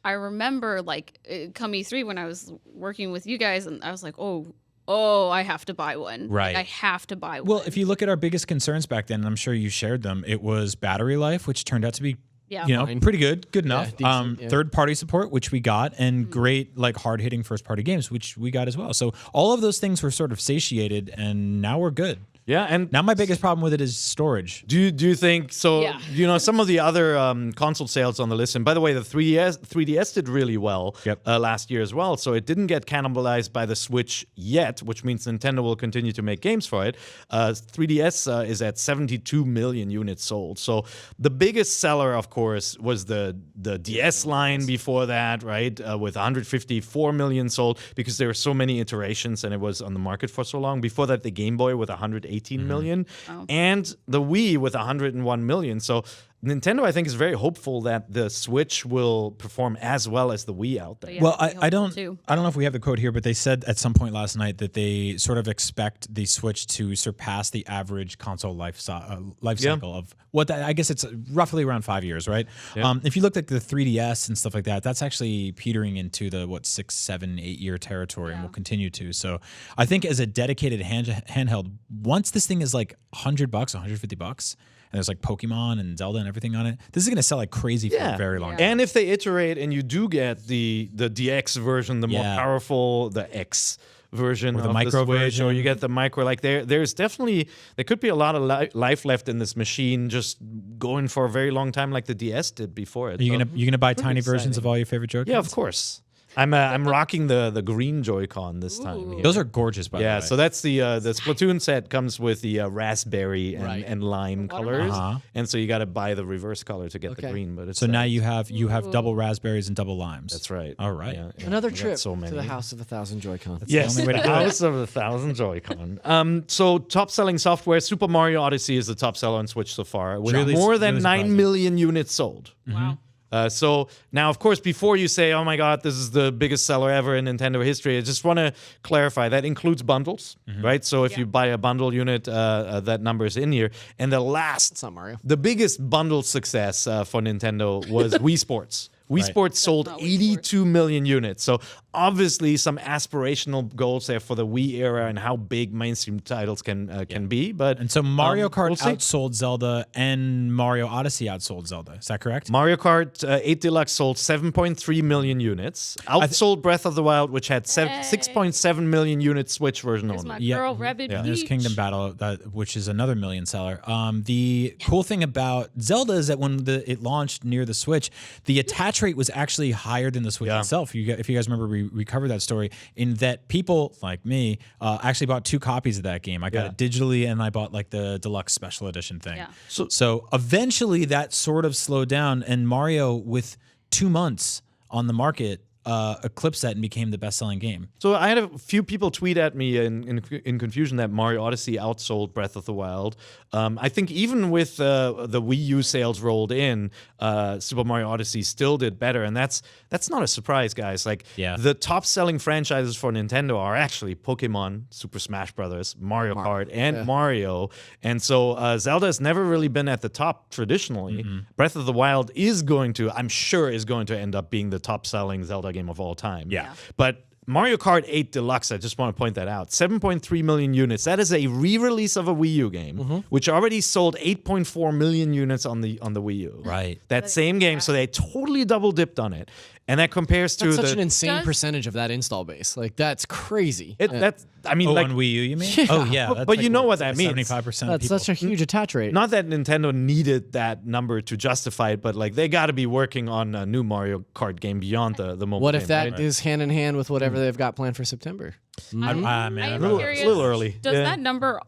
[SPEAKER 3] I remember like come E3 when I was working with you guys, and I was like, "Oh, I have to buy one.
[SPEAKER 4] Right.
[SPEAKER 3] Like, I have to buy one."
[SPEAKER 4] Well, if you look at our biggest concerns back then, and I'm sure you shared them, it was battery life, which turned out to be pretty good enough.
[SPEAKER 5] Decent,
[SPEAKER 4] third-party support, which we got, and great, like, hard-hitting first-party games, which we got as well. So all of those things were sort of satiated, and now we're good.
[SPEAKER 2] Yeah, and
[SPEAKER 4] now my biggest problem with it is storage.
[SPEAKER 2] Do you think so?
[SPEAKER 3] Yeah.
[SPEAKER 2] Some of the other console sales on the list, and by the way, the 3DS did really well last year as well. So it didn't get cannibalized by the Switch yet, which means Nintendo will continue to make games for it. 3DS is at 72 million units sold. So the biggest seller, of course, was the DS line before that, right? With 154 million sold because there were so many iterations and it was on the market for so long. Before that, the Game Boy with 118 million, and the Wii with 101 million. So Nintendo, I think, is very hopeful that the Switch will perform as well as the Wii out there.
[SPEAKER 3] Yeah,
[SPEAKER 4] Well,
[SPEAKER 3] we
[SPEAKER 4] I don't
[SPEAKER 3] hope so, too.
[SPEAKER 4] I don't know if we have the quote here, but they said at some point last night that they sort of expect the Switch to surpass the average console life cycle of what I guess it's roughly around 5 years, right?
[SPEAKER 2] Yeah.
[SPEAKER 4] If you looked at the 3DS and stuff like that, that's actually petering into the 6, 7, 8 year territory and will continue to. So I think as a dedicated handheld, once this thing is like $100, $150, and there's like Pokemon and Zelda and everything on it, this is going to sell like crazy for a very long time.
[SPEAKER 2] And if they iterate and you do get the DX version, the more powerful, the X version
[SPEAKER 4] or the
[SPEAKER 2] of
[SPEAKER 4] micro
[SPEAKER 2] the Switch,
[SPEAKER 4] version,
[SPEAKER 2] or you get the micro, like there's definitely, there could be a lot of life left in this machine just going for a very long time like the DS did before it.
[SPEAKER 4] Are you gonna buy
[SPEAKER 2] pretty
[SPEAKER 4] tiny versions
[SPEAKER 2] exciting.
[SPEAKER 4] of all your favorite Joy-Cons?
[SPEAKER 2] Yeah, of course. I'm rocking the green Joy-Con this time. Here.
[SPEAKER 4] Those are gorgeous, by the way.
[SPEAKER 2] Yeah, so that's the Splatoon set comes with the raspberry and lime colors, and so you got to buy the reverse color to get the green. But it's,
[SPEAKER 4] so now you have double raspberries and double limes.
[SPEAKER 2] That's right.
[SPEAKER 4] All right.
[SPEAKER 2] Yeah,
[SPEAKER 5] Another
[SPEAKER 2] we got
[SPEAKER 5] trip
[SPEAKER 2] so
[SPEAKER 5] to
[SPEAKER 2] many.
[SPEAKER 5] the House of 1,000 Joy-Cons.
[SPEAKER 2] Yes,
[SPEAKER 4] the only way to do it.
[SPEAKER 2] House of 1,000 Joy-Con. So top-selling software, Super Mario Odyssey is the top seller on Switch so far, with more than 9 million units sold.
[SPEAKER 3] Wow.
[SPEAKER 2] So now, of course, before you say, oh my God, this is the biggest seller ever in Nintendo history, I just want to clarify that includes bundles, right? So if you buy a bundle unit, that number is in here. And
[SPEAKER 5] It's not Mario.
[SPEAKER 2] the biggest bundle success for Nintendo was Wii Sports. Wii Sports sold
[SPEAKER 3] not Wii
[SPEAKER 2] 82 million units. So obviously some aspirational goals there for the Wii era and how big mainstream titles can be. But
[SPEAKER 4] And so Mario Kart
[SPEAKER 2] we'll see.
[SPEAKER 4] outsold Zelda and Mario Odyssey outsold Zelda. Is that correct?
[SPEAKER 2] Mario Kart 8 Deluxe sold 7.3 million units. Outsold Breath of the Wild, which had 6.7 million units Switch version
[SPEAKER 3] There's my
[SPEAKER 2] only.
[SPEAKER 3] girl, Rabbit
[SPEAKER 4] And there's
[SPEAKER 3] Peach.
[SPEAKER 4] Kingdom Battle, which is another million seller. The cool thing about Zelda is that when it launched near the Switch, the attach rate was actually higher than the Switch itself. If you guys remember, we covered that story in that people like me actually bought 2 copies of that game. I got it digitally, and I bought like the deluxe special edition thing.
[SPEAKER 3] Yeah.
[SPEAKER 4] So eventually that sort of slowed down, and Mario, with 2 months on the market, eclipsed that and became the best-selling game.
[SPEAKER 2] So I had a few people tweet at me in confusion that Mario Odyssey outsold Breath of the Wild. I think even with the Wii U sales rolled in, Super Mario Odyssey still did better, and that's not a surprise, guys. Like the top-selling franchises for Nintendo are actually Pokemon, Super Smash Brothers, Mario Kart, and Mario. And so Zelda has never really been at the top traditionally. Breath of the Wild I'm sure is going to end up being the top-selling Zelda game of all time.
[SPEAKER 4] Yeah.
[SPEAKER 2] But Mario Kart 8 Deluxe, I just want to point that out. 7.3 million units. That is a re-release of a Wii U game, which already sold 8.4 million units on the Wii U.
[SPEAKER 4] Right.
[SPEAKER 2] That same game, so they totally double dipped on it. And that compares to
[SPEAKER 5] That's such an insane percentage of that install base. Like, that's crazy.
[SPEAKER 2] on
[SPEAKER 4] Wii U, you mean? Oh, yeah. That's
[SPEAKER 2] but you know what that means.
[SPEAKER 4] 75%
[SPEAKER 5] That's
[SPEAKER 4] people.
[SPEAKER 5] such a huge attach rate.
[SPEAKER 2] Not that Nintendo needed that number to justify it, but like they got to be working on a new Mario Kart game beyond the mobile
[SPEAKER 5] What
[SPEAKER 2] game,
[SPEAKER 5] if that
[SPEAKER 2] right?
[SPEAKER 5] is hand in hand with whatever they've got planned for September?
[SPEAKER 3] I'm curious.
[SPEAKER 2] a little early.
[SPEAKER 3] Does
[SPEAKER 2] Yeah.
[SPEAKER 3] that number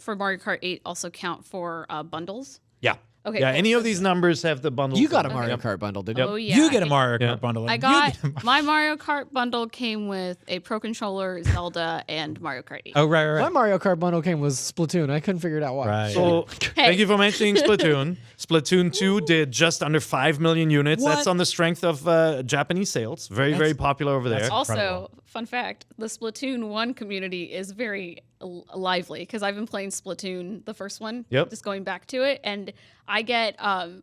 [SPEAKER 3] for Mario Kart 8 also count for bundles?
[SPEAKER 2] Yeah.
[SPEAKER 3] Okay,
[SPEAKER 2] Yeah,
[SPEAKER 3] cool.
[SPEAKER 2] any of these numbers have the bundles.
[SPEAKER 5] You got a
[SPEAKER 2] in it.
[SPEAKER 5] Mario Kart bundle, didn't
[SPEAKER 3] Oh
[SPEAKER 5] you?
[SPEAKER 3] yeah.
[SPEAKER 4] You get a Mario Kart bundle.
[SPEAKER 3] I got my Mario Kart bundle came with a Pro Controller, Zelda, and Mario Kart 8.
[SPEAKER 4] Oh, right.
[SPEAKER 5] My Mario Kart bundle came with Splatoon. I couldn't figure it out why.
[SPEAKER 4] Right.
[SPEAKER 2] So, thank you for mentioning Splatoon. Splatoon 2 did just under 5 million units.
[SPEAKER 4] What?
[SPEAKER 2] That's on the strength of Japanese sales. Very popular over there.
[SPEAKER 3] Also,
[SPEAKER 4] incredible.
[SPEAKER 3] fun fact, the Splatoon 1 community is very lively because I've been playing Splatoon, the first one, just going back to it, and I get I've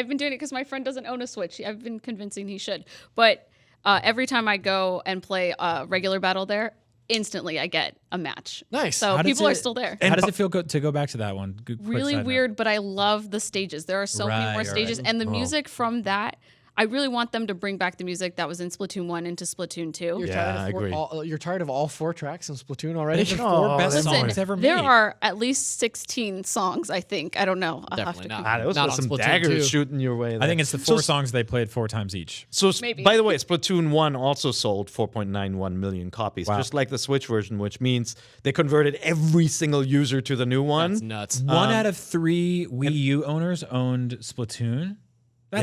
[SPEAKER 3] been doing it because my friend doesn't own a Switch. I've been convincing he should, but every time I go and play a regular battle there, instantly I get a match.
[SPEAKER 5] Nice.
[SPEAKER 3] So
[SPEAKER 4] How does
[SPEAKER 3] people are
[SPEAKER 4] it-
[SPEAKER 3] still there.
[SPEAKER 4] How does it feel to go back to that one? Quick
[SPEAKER 3] Really
[SPEAKER 4] side note.
[SPEAKER 3] weird, but I love the stages. There are so many more
[SPEAKER 4] Right,
[SPEAKER 3] stages,
[SPEAKER 4] right.
[SPEAKER 3] and the music from that. I really want them to bring back the music that was in Splatoon 1 into Splatoon 2.
[SPEAKER 5] You're tired
[SPEAKER 2] I
[SPEAKER 5] of
[SPEAKER 2] agree.
[SPEAKER 5] you're tired of all 4 tracks in Splatoon already?
[SPEAKER 4] They've been 4 best
[SPEAKER 3] Listen,
[SPEAKER 4] songs ever made.
[SPEAKER 3] there are at least 16 songs, I think. I don't know. I'll have
[SPEAKER 5] Definitely
[SPEAKER 3] to
[SPEAKER 5] not.
[SPEAKER 2] Those
[SPEAKER 5] Not
[SPEAKER 2] were
[SPEAKER 5] on
[SPEAKER 2] some
[SPEAKER 5] Splatoon
[SPEAKER 2] daggers
[SPEAKER 5] 2.
[SPEAKER 2] shooting your way.
[SPEAKER 4] I
[SPEAKER 2] there.
[SPEAKER 4] think it's the 4 songs they played 4 times each.
[SPEAKER 2] So,
[SPEAKER 3] Maybe.
[SPEAKER 2] by the way, Splatoon 1 also sold 4.91 million copies, just like the Switch version, which means they converted every single user to the new one.
[SPEAKER 5] That's nuts.
[SPEAKER 4] 1 out of 3 Wii U owners owned Splatoon.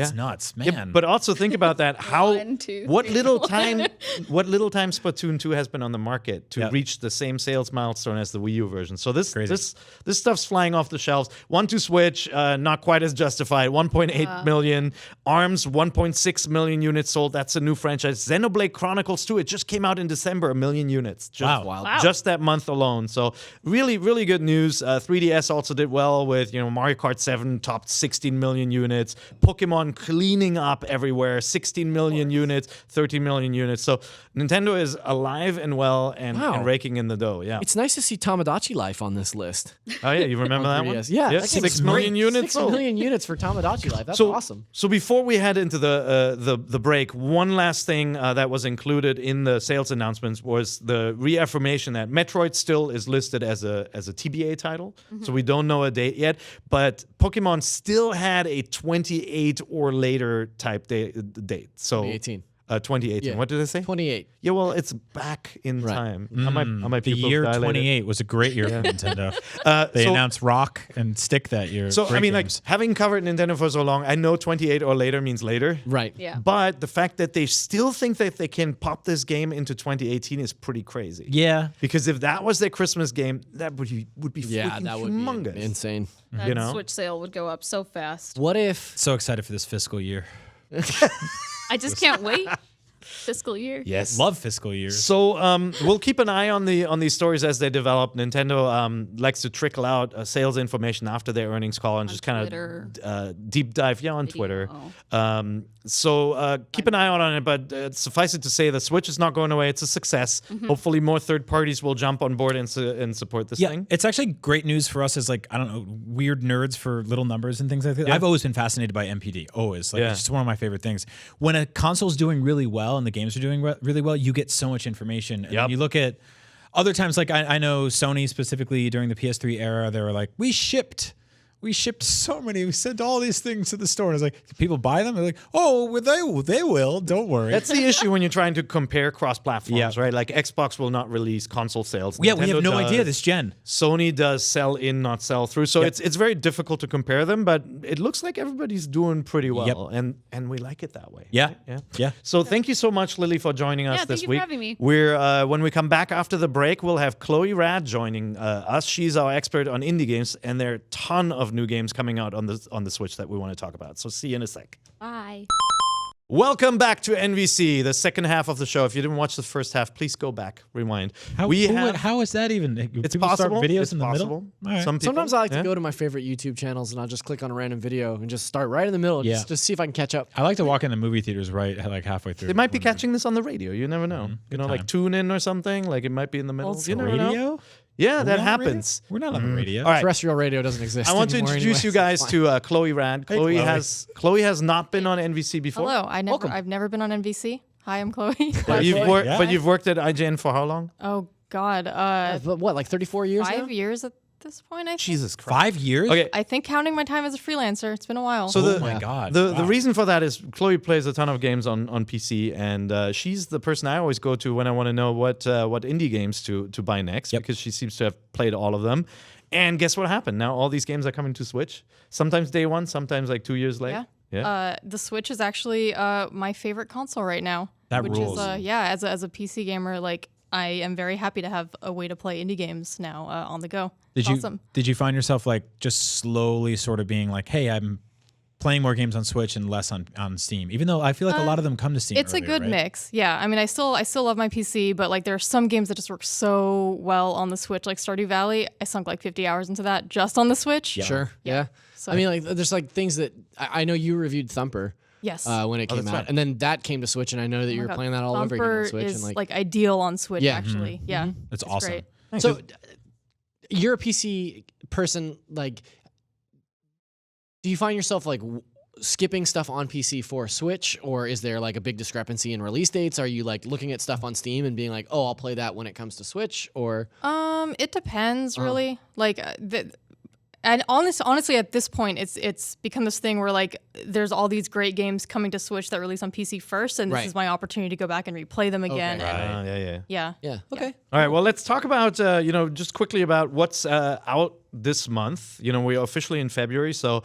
[SPEAKER 4] That's nuts, man.
[SPEAKER 2] Yeah, but also think about that.
[SPEAKER 3] One, two,
[SPEAKER 2] what
[SPEAKER 3] three,
[SPEAKER 2] little
[SPEAKER 3] four.
[SPEAKER 2] time Splatoon 2 has been on the market to reach the same sales milestone as the Wii U version. So this stuff's flying off the shelves. 1 to Switch, not quite as justified. 1.8 million. ARMS, 1.6 million units sold. That's a new franchise. Xenoblade Chronicles 2, it just came out in December, 1 million units. Just that month alone. So really, really good news. 3DS also did well with, Mario Kart 7 topped 16 million units. Pokemon cleaning up everywhere, 16 million units, 13 million units. So Nintendo is alive and well and raking in the dough. Yeah.
[SPEAKER 5] It's nice to see Tamagotchi Life on this list.
[SPEAKER 2] Oh, yeah. You remember that one?
[SPEAKER 5] Yeah.
[SPEAKER 2] 6 million units.
[SPEAKER 5] 6 million units for Tamagotchi Life. That's awesome.
[SPEAKER 2] So before we head into the break, one last thing that was included in the sales announcements was the reaffirmation that Metroid still is listed as a TBA title. So we don't know a date yet, but Pokemon still had a 28 or later type date. So
[SPEAKER 5] 2018.
[SPEAKER 2] 2018.
[SPEAKER 5] Yeah.
[SPEAKER 2] What did I say?
[SPEAKER 5] 28.
[SPEAKER 2] Yeah, well, it's back in time. I might
[SPEAKER 4] the year 28 was a great year for Nintendo. They announced Rock and Stick that year.
[SPEAKER 2] So,
[SPEAKER 4] Great
[SPEAKER 2] like,
[SPEAKER 4] games.
[SPEAKER 2] having covered Nintendo for so long, I know 28 or later means later.
[SPEAKER 5] Right.
[SPEAKER 3] Yeah.
[SPEAKER 2] But the fact that they still think that they can pop this game into 2018 is pretty crazy.
[SPEAKER 4] Yeah.
[SPEAKER 2] Because if that was their Christmas game, that would be freaking
[SPEAKER 5] that would
[SPEAKER 2] humongous.
[SPEAKER 5] be insane.
[SPEAKER 3] That Switch sale would go up so fast.
[SPEAKER 5] What if...
[SPEAKER 4] So excited for this fiscal year.
[SPEAKER 3] I just can't wait. Fiscal year.
[SPEAKER 2] Yes.
[SPEAKER 4] Love fiscal years.
[SPEAKER 2] So we'll keep an eye on these stories as they develop. Nintendo likes to trickle out sales information after their earnings call and just kind of deep dive on Twitter. So keep an eye out on it, but suffice it to say the Switch is not going away. It's a success. Hopefully more third parties will jump on board and support this thing.
[SPEAKER 4] It's actually great news for us as weird nerds for little numbers and things like that. I've always been fascinated by MPD. Always. It's just one of my favorite things. When a console's doing really well and the games are doing really well, you get so much information. And you look at other times, I know Sony specifically during the PS3 era, they were like, we shipped so many. We sent all these things to the store. And I was like, do people buy them? They're like, oh, well, they will. Don't worry.
[SPEAKER 2] That's the issue when you're trying to compare cross-platforms, right? Like Xbox will not release console sales.
[SPEAKER 4] Yeah,
[SPEAKER 2] Nintendo
[SPEAKER 4] we have no
[SPEAKER 2] does.
[SPEAKER 4] idea this gen.
[SPEAKER 2] Sony does sell in, not sell through. So it's very difficult to compare them, but it looks like everybody's doing pretty well. And we like it that way.
[SPEAKER 4] Yeah.
[SPEAKER 2] So thank you so much, Lily, for joining us this week.
[SPEAKER 3] Thank you for having me.
[SPEAKER 2] We're when we come back after the break, we'll have Chloi Rad joining us. She's our expert on indie games, and there are a ton of new games coming out on the Switch that we want to talk about. So see you in a sec.
[SPEAKER 3] Bye.
[SPEAKER 2] Welcome back to NVC, the second half of the show. If you didn't watch the first half, please go back, rewind.
[SPEAKER 4] How is that even?
[SPEAKER 2] It's
[SPEAKER 4] people
[SPEAKER 2] possible.
[SPEAKER 4] Start videos
[SPEAKER 2] it's
[SPEAKER 4] in the
[SPEAKER 2] possible.
[SPEAKER 4] middle. Right.
[SPEAKER 5] Sometimes I like to go to my favorite YouTube channels and I'll just click on a random video and just start right in the middle.
[SPEAKER 4] Yeah.
[SPEAKER 5] Just see if I can catch up.
[SPEAKER 4] I like to walk into movie theaters halfway through.
[SPEAKER 2] They might be catching this on the radio. You never know. Like tune in or something. Like it might be in the middle. You never know. Yeah, that happens.
[SPEAKER 4] We're not on the radio.
[SPEAKER 2] All right.
[SPEAKER 5] Terrestrial radio doesn't exist.
[SPEAKER 2] I want to introduce you guys to Chloi Rad.
[SPEAKER 4] Chloe.
[SPEAKER 2] Chloi has not been on NVC before.
[SPEAKER 1] Hello, I've never been on NVC. Hi, I'm Chloe.
[SPEAKER 2] But you've worked at IGN for how long?
[SPEAKER 1] Oh God,
[SPEAKER 5] But what, like 34 years
[SPEAKER 1] 5
[SPEAKER 5] now?
[SPEAKER 1] years at this point. I think.
[SPEAKER 2] Jesus Christ.
[SPEAKER 4] 5 years?
[SPEAKER 2] Okay.
[SPEAKER 1] I think counting my time as a freelancer, it's been a while.
[SPEAKER 2] So
[SPEAKER 4] my God.
[SPEAKER 2] The reason for that is Chloi plays a ton of games on PC, and she's the person I always go to when I want to know what indie games to buy next, because she seems to have played all of them. And guess what happened? Now all these games are coming to Switch. Sometimes day one, sometimes like 2 years later.
[SPEAKER 1] Yeah. The Switch is actually my favorite console right now.
[SPEAKER 4] That
[SPEAKER 1] which
[SPEAKER 4] rules.
[SPEAKER 1] is as a PC gamer, like I am very happy to have a way to play indie games now on the go.
[SPEAKER 4] Did you find yourself like just slowly sort of being like, hey, I'm playing more games on Switch and less on Steam, even though I feel like a lot of them come to Steam.
[SPEAKER 1] It's
[SPEAKER 4] earlier,
[SPEAKER 1] a good
[SPEAKER 4] right?
[SPEAKER 1] mix. Yeah. I mean, I still love my PC, but like there are some games that just work so well on the Switch, like Stardew Valley. I sunk like 50 hours into that just on the Switch.
[SPEAKER 4] Yeah.
[SPEAKER 5] Sure. Yeah.
[SPEAKER 1] So-
[SPEAKER 5] I mean, like, there's like things that I know you reviewed Thumper.
[SPEAKER 1] Yes.
[SPEAKER 5] When it came
[SPEAKER 2] that's
[SPEAKER 5] out,
[SPEAKER 2] right.
[SPEAKER 5] and then that came to Switch, and I know that you were playing that all over again on
[SPEAKER 1] Thumper
[SPEAKER 5] Switch.
[SPEAKER 1] is
[SPEAKER 5] And
[SPEAKER 1] like ideal on Switch,
[SPEAKER 5] Yeah.
[SPEAKER 1] actually. Yeah.
[SPEAKER 4] It's
[SPEAKER 1] It's
[SPEAKER 4] awesome.
[SPEAKER 1] great.
[SPEAKER 5] so you're a PC person. Like, do you find yourself like skipping stuff on PC for Switch, or is there like a big discrepancy in release dates? Are you like looking at stuff on Steam and being like, oh, I'll play that when it comes to Switch, or?
[SPEAKER 1] It depends really. Like and honestly, at this point, it's become this thing where like there's all these great games coming to Switch that release on PC first, and this is my opportunity to go back and replay them again.
[SPEAKER 5] Okay.
[SPEAKER 1] And
[SPEAKER 2] Yeah.
[SPEAKER 5] Yeah. Okay.
[SPEAKER 2] All right. Well, let's talk about just quickly about what's out this month. We're officially in February, so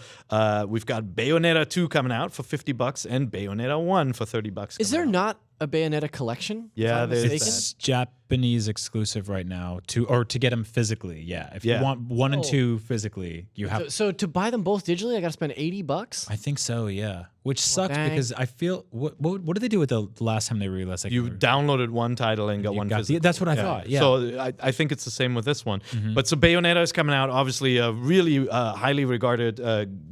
[SPEAKER 2] we've got Bayonetta 2 coming out for $50 and Bayonetta 1 for $30.
[SPEAKER 5] Is there not a Bayonetta collection?
[SPEAKER 2] Yeah, there's
[SPEAKER 4] It's Japanese exclusive right now to get them physically. Yeah, if you want 1 and 2 physically, you have.
[SPEAKER 5] So to buy them both digitally, I got to spend $80.
[SPEAKER 4] I think so. Yeah, which sucks
[SPEAKER 5] dang.
[SPEAKER 4] because I feel what did they do with the last time they released? Like,
[SPEAKER 2] You downloaded one title and got one physical.
[SPEAKER 4] that's what I thought. Yeah.
[SPEAKER 2] So I think it's the same with this one. But so Bayonetta is coming out, obviously a really highly regarded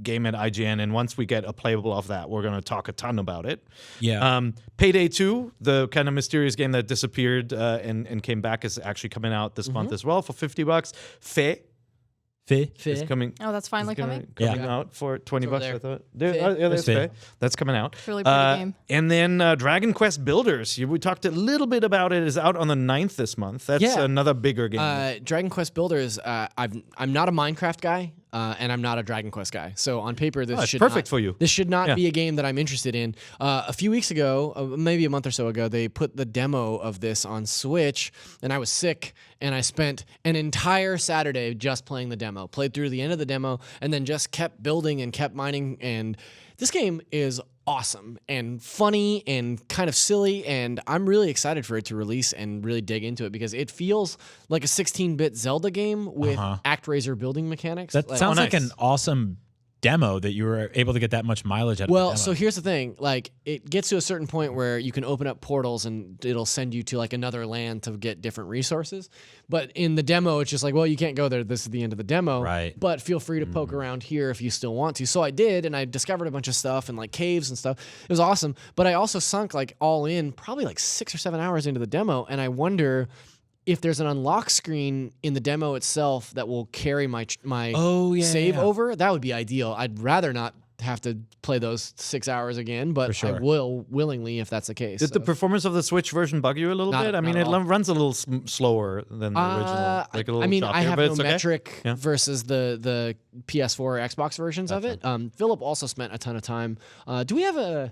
[SPEAKER 2] game at IGN. And once we get a playable of that, we're going to talk a ton about it.
[SPEAKER 4] Yeah.
[SPEAKER 2] Payday 2, the kind of mysterious game that disappeared and came back, is actually coming out this month as well for $50. Fe is coming.
[SPEAKER 1] Oh, that's finally coming.
[SPEAKER 2] Coming out for $20. I
[SPEAKER 5] there.
[SPEAKER 2] thought.
[SPEAKER 5] Fe.
[SPEAKER 2] There's
[SPEAKER 4] Fe.
[SPEAKER 2] Fe. That's coming out.
[SPEAKER 1] Really pretty game.
[SPEAKER 2] And then Dragon Quest Builders. We talked a little bit about it. Is out on the 9th this month. That's another bigger game.
[SPEAKER 5] Dragon Quest Builders. I'm not a Minecraft guy. And I'm not a Dragon Quest guy, so on paper this should
[SPEAKER 2] perfect for you.
[SPEAKER 5] This should not be a game that I'm interested in. A few weeks ago, maybe a month or so ago, they put the demo of this on Switch, and I was sick, and I spent an entire Saturday just playing the demo. Played through the end of the demo, and then just kept building and kept mining. And this game is awesome and funny and kind of silly, and I'm really excited for it to release and really dig into it because it feels like a 16-bit Zelda game with ActRaiser building mechanics.
[SPEAKER 4] That sounds like an awesome demo that you were able to get that much mileage out of.
[SPEAKER 5] Well, so here's the thing. Like, it gets to a certain point where you can open up portals and it'll send you to like another land to get different resources. But in the demo, it's just like, well, you can't go there. This is the end of the demo.
[SPEAKER 4] Right.
[SPEAKER 5] But feel free to poke around here if you still want to. So I did, and I discovered a bunch of stuff and like caves and stuff. It was awesome. But I also sunk like all in probably like 6 or 7 hours into the demo. And I wonder if there's an unlock screen in the demo itself that will carry my save over. That would be ideal. I'd rather not have to play those 6 hours again, but I will willingly if that's the case.
[SPEAKER 2] Did the performance of the Switch version bug you a little bit? I mean, it runs a little slower than the original. Like a little choppier,
[SPEAKER 5] I have
[SPEAKER 2] but
[SPEAKER 5] no
[SPEAKER 2] it's okay.
[SPEAKER 5] metric versus the PS4 or Xbox versions of it. Philip also spent a ton of time. Do we have a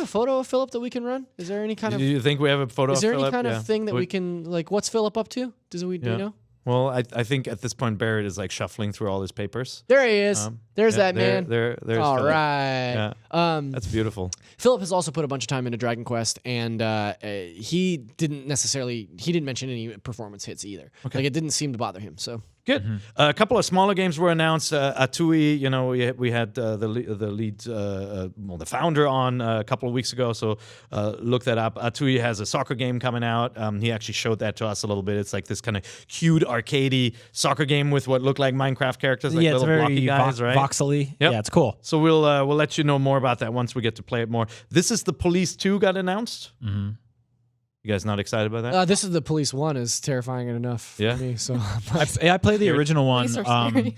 [SPEAKER 5] photo of Philip that we can run? Is there any kind of?
[SPEAKER 2] Do you think we have a photo?
[SPEAKER 5] Is there
[SPEAKER 2] of
[SPEAKER 5] any
[SPEAKER 2] Philip?
[SPEAKER 5] kind of thing that we can like? What's Philip up to? Do you know?
[SPEAKER 2] Well, I think at this point Barrett is like shuffling through all his papers.
[SPEAKER 5] There he is. There's that man.
[SPEAKER 2] There's
[SPEAKER 5] all
[SPEAKER 2] Philip.
[SPEAKER 5] right.
[SPEAKER 2] Yeah. That's beautiful.
[SPEAKER 5] Philip has also put a bunch of time into Dragon Quest, and he didn't mention any performance hits either. Okay. Like, it didn't seem to bother him. So
[SPEAKER 2] good. A couple of smaller games were announced. Atui, we had the founder on a couple of weeks ago, so look that up. Atui has a soccer game coming out. He actually showed that to us a little bit. It's like this kind of cute arcadey soccer game with what look like Minecraft characters, like little blocky guys, right?
[SPEAKER 4] Voxely.
[SPEAKER 2] Yep.
[SPEAKER 4] Yeah, it's cool.
[SPEAKER 2] So we'll let you know more about that once we get to play it more. This is the Police 2 got announced. Mm-hmm. You guys not excited about that?
[SPEAKER 5] This is the Police 1 is terrifying enough for me. So
[SPEAKER 4] I played the original one.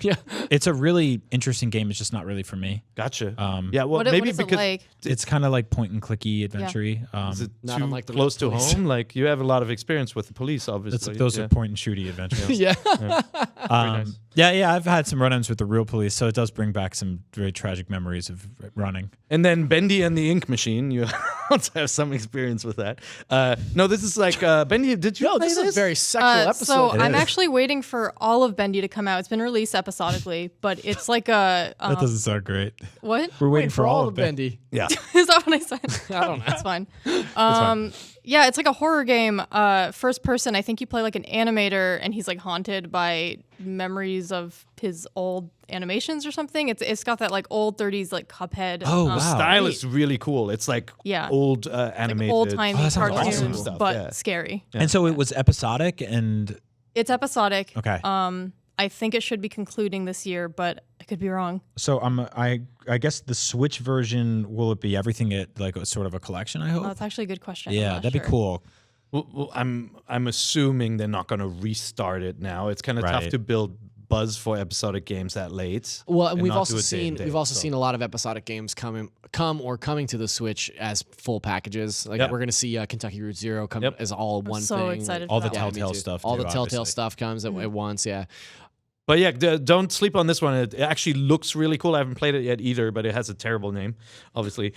[SPEAKER 1] Yeah.
[SPEAKER 4] It's a really interesting game. It's just not really for me.
[SPEAKER 2] Gotcha.
[SPEAKER 1] Well, what is because it like?
[SPEAKER 4] It's kind of like point and clicky adventure-y.
[SPEAKER 2] Is it
[SPEAKER 5] not
[SPEAKER 2] too
[SPEAKER 5] unlike the
[SPEAKER 2] close to
[SPEAKER 5] Police.
[SPEAKER 2] home? Like, you have a lot of experience with the police, obviously.
[SPEAKER 4] Those are point and shooty adventures.
[SPEAKER 5] yeah.
[SPEAKER 2] Nice.
[SPEAKER 4] Yeah. I've had some run-ins with the real police, so it does bring back some very tragic memories of running.
[SPEAKER 2] And then Bendy and the Ink Machine. You also have some experience with that. No, this is like Bendy. Did you?
[SPEAKER 5] No, this is a very sexual episode.
[SPEAKER 1] So I'm actually waiting for all of Bendy to come out. It's been released episodically, but it's like a.
[SPEAKER 4] That doesn't sound great.
[SPEAKER 1] What?
[SPEAKER 4] We're waiting for all of
[SPEAKER 5] Bendy.
[SPEAKER 2] Yeah.
[SPEAKER 1] Is that what I said?
[SPEAKER 5] I don't know.
[SPEAKER 1] That's fine. Yeah, it's like a horror game. First person. I think you play like an animator, and he's like haunted by memories of his old animations or something. It's got that like old 30s like Cuphead.
[SPEAKER 4] Oh, wow.
[SPEAKER 2] The style is really cool. It's like old animated,
[SPEAKER 1] like old-timey
[SPEAKER 4] that sounds
[SPEAKER 1] cartoon,
[SPEAKER 4] awesome
[SPEAKER 2] stuff,
[SPEAKER 1] but scary.
[SPEAKER 2] Yeah.
[SPEAKER 4] And so it was episodic and...
[SPEAKER 1] It's episodic.
[SPEAKER 4] Okay.
[SPEAKER 1] I think it should be concluding this year, but I could be wrong.
[SPEAKER 4] So I guess the Switch version, will it be everything at like a sort of a collection, I hope?
[SPEAKER 1] Oh, that's actually a good question.
[SPEAKER 4] Yeah, that'd be cool.
[SPEAKER 2] Well, I'm assuming they're not going to restart it now. It's kind of tough
[SPEAKER 4] Right.
[SPEAKER 2] to build buzz for episodic games that late.
[SPEAKER 5] Well,
[SPEAKER 2] and
[SPEAKER 5] we've
[SPEAKER 2] not
[SPEAKER 5] also
[SPEAKER 2] do it day and
[SPEAKER 5] seen
[SPEAKER 2] day,
[SPEAKER 5] seen a lot of episodic games coming to the Switch as full packages. Like we're going to see Kentucky Route Zero come as all one
[SPEAKER 1] so
[SPEAKER 5] thing.
[SPEAKER 1] excited
[SPEAKER 4] All
[SPEAKER 1] for
[SPEAKER 4] the
[SPEAKER 1] that one.
[SPEAKER 4] Telltale stuff.
[SPEAKER 5] All
[SPEAKER 4] too,
[SPEAKER 5] the Telltale
[SPEAKER 4] obviously.
[SPEAKER 5] stuff comes at once. Yeah.
[SPEAKER 2] But yeah, don't sleep on this one. It actually looks really cool. I haven't played it yet either, but it has a terrible name, obviously.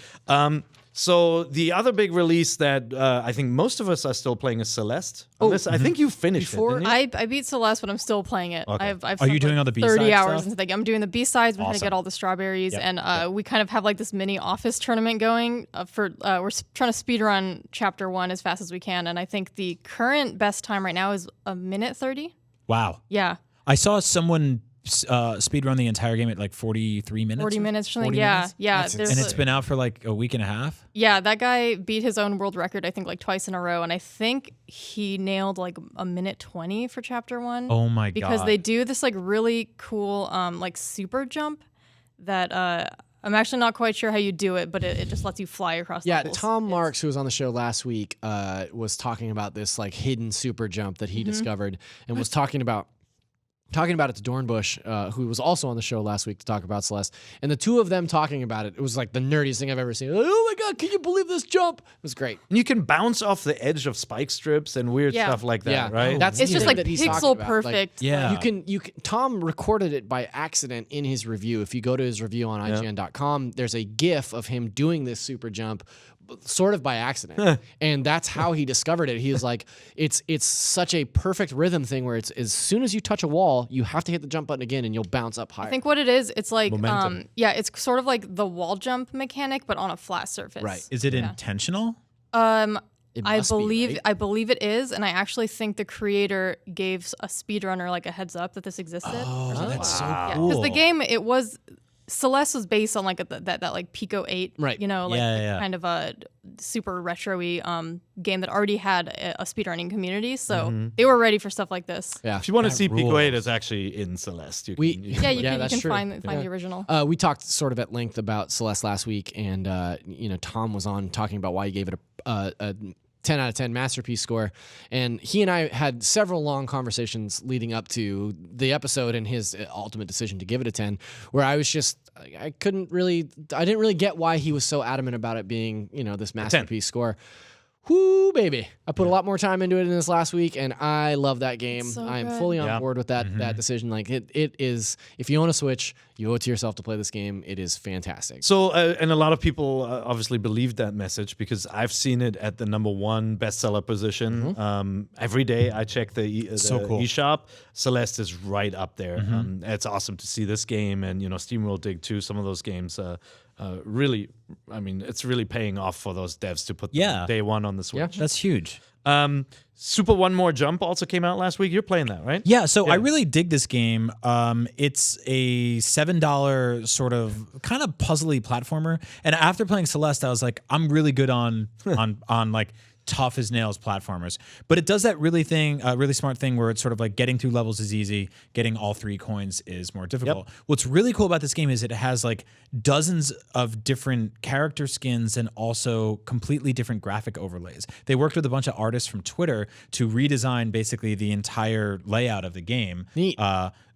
[SPEAKER 2] So the other big release that I think most of us are still playing is Celeste. I think you finished it, didn't you?
[SPEAKER 1] I beat Celeste, but I'm still playing it.
[SPEAKER 2] Okay.
[SPEAKER 1] I've
[SPEAKER 4] Are you
[SPEAKER 1] sunk,
[SPEAKER 4] doing
[SPEAKER 1] like,
[SPEAKER 4] all the B-side
[SPEAKER 1] 30 hours
[SPEAKER 4] stuff?
[SPEAKER 1] into the game. I'm doing the B-sides. We're trying to get all the strawberries.
[SPEAKER 4] Yep.
[SPEAKER 1] And we kind of have like this mini office tournament going. We're trying to speedrun Chapter 1 as fast as we can. And I think the current best time right now is 1:30.
[SPEAKER 4] Wow.
[SPEAKER 1] Yeah.
[SPEAKER 4] I saw someone speedrun the entire game at like 43 minutes.
[SPEAKER 1] 40 minutes or something.
[SPEAKER 4] 40
[SPEAKER 1] Yeah.
[SPEAKER 4] minutes?
[SPEAKER 1] Yeah.
[SPEAKER 5] That's
[SPEAKER 1] there's
[SPEAKER 4] And
[SPEAKER 1] a-
[SPEAKER 4] it's been out for like a week and a half.
[SPEAKER 1] Yeah, that guy beat his own world record, I think, like twice in a row. And I think he nailed like 1:20 for Chapter 1.
[SPEAKER 4] Oh my God.
[SPEAKER 1] Because they do this like really cool like super jump that I'm actually not quite sure how you do it, but it just lets you fly across levels.
[SPEAKER 5] Tom Marks, who was on the show last week, was talking about this like hidden super jump that he discovered, and was talking about it to Dornbush, who was also on the show last week to talk about Celeste. And the two of them talking about it, it was like the nerdiest thing I've ever seen. Like, oh my God, can you believe this jump? It was great.
[SPEAKER 2] And you can bounce off the edge of spike strips and weird stuff like that, right?
[SPEAKER 5] That's
[SPEAKER 1] It's
[SPEAKER 5] the
[SPEAKER 1] just
[SPEAKER 5] thing
[SPEAKER 1] like
[SPEAKER 5] that he's talking
[SPEAKER 1] pixel
[SPEAKER 5] about.
[SPEAKER 1] perfect.
[SPEAKER 4] Yeah.
[SPEAKER 5] You can. Tom recorded it by accident in his review. If you go to his review on IGN.com, there's a GIF of him doing this super jump, sort of by accident, and that's how he discovered it. He was like, it's such a perfect rhythm thing where it's as soon as you touch a wall, you have to hit the jump button again, and you'll bounce up higher.
[SPEAKER 1] I think what it is, it's like
[SPEAKER 2] Momentum.
[SPEAKER 1] it's sort of like the wall jump mechanic, but on a flat surface.
[SPEAKER 5] Right.
[SPEAKER 4] Is it intentional?
[SPEAKER 5] It
[SPEAKER 1] I
[SPEAKER 5] must be,
[SPEAKER 1] believe
[SPEAKER 5] right?
[SPEAKER 1] I believe it is, and I actually think the creator gave a speedrunner like a heads up that this existed.
[SPEAKER 4] Oh, that's so
[SPEAKER 1] Yeah,
[SPEAKER 4] cool.
[SPEAKER 1] because the game Celeste was based on like that like Pico 8,
[SPEAKER 5] Right.
[SPEAKER 1] You know, like
[SPEAKER 4] Yeah.
[SPEAKER 1] kind of a super retro-y game that already had a speedrunning community, so they were ready for stuff like this.
[SPEAKER 5] Yeah.
[SPEAKER 2] If you want to see Pico 8,
[SPEAKER 4] rules.
[SPEAKER 2] it's actually in Celeste. You
[SPEAKER 5] We-
[SPEAKER 2] can,
[SPEAKER 1] Yeah, you
[SPEAKER 5] that's
[SPEAKER 1] can
[SPEAKER 5] true.
[SPEAKER 1] find the original.
[SPEAKER 5] We talked sort of at length about Celeste last week, and Tom was on talking about why he gave it a 10 out of 10 masterpiece score, and he and I had several long conversations leading up to the episode and his ultimate decision to give it a 10, where I was just I didn't really get why he was so adamant about it being this masterpiece score. Whoo, baby. I put a lot more time into it in this last week, and I love that game.
[SPEAKER 1] So
[SPEAKER 5] I am
[SPEAKER 1] good.
[SPEAKER 5] fully on board with that decision. Like it is, if you own a Switch, you owe it to yourself to play this game. It is fantastic.
[SPEAKER 2] So, and a lot of people obviously believed that message because I've seen it at the #1 bestseller position. Every day I check the
[SPEAKER 4] cool.
[SPEAKER 2] eShop. Celeste is right up there. It's awesome to see this game and, Steamworld Dig 2, some of those games really, I mean, it's really paying off for those devs to put them day one on the Switch.
[SPEAKER 4] That's huge.
[SPEAKER 2] Super One More Jump also came out last week. You're playing that, right?
[SPEAKER 4] Yeah, so I really dig this game. It's a $7 sort of kind of puzzly platformer. And after playing Celeste, I was like, I'm really good on like tough as nails platformers. But it does that really smart thing where it's sort of like getting through levels is easy, getting all 3 coins is more difficult. What's really cool about this game is it has like dozens of different character skins and also completely different graphic overlays. They worked with a bunch of artists from Twitter to redesign basically the entire layout of the game.
[SPEAKER 5] Neat.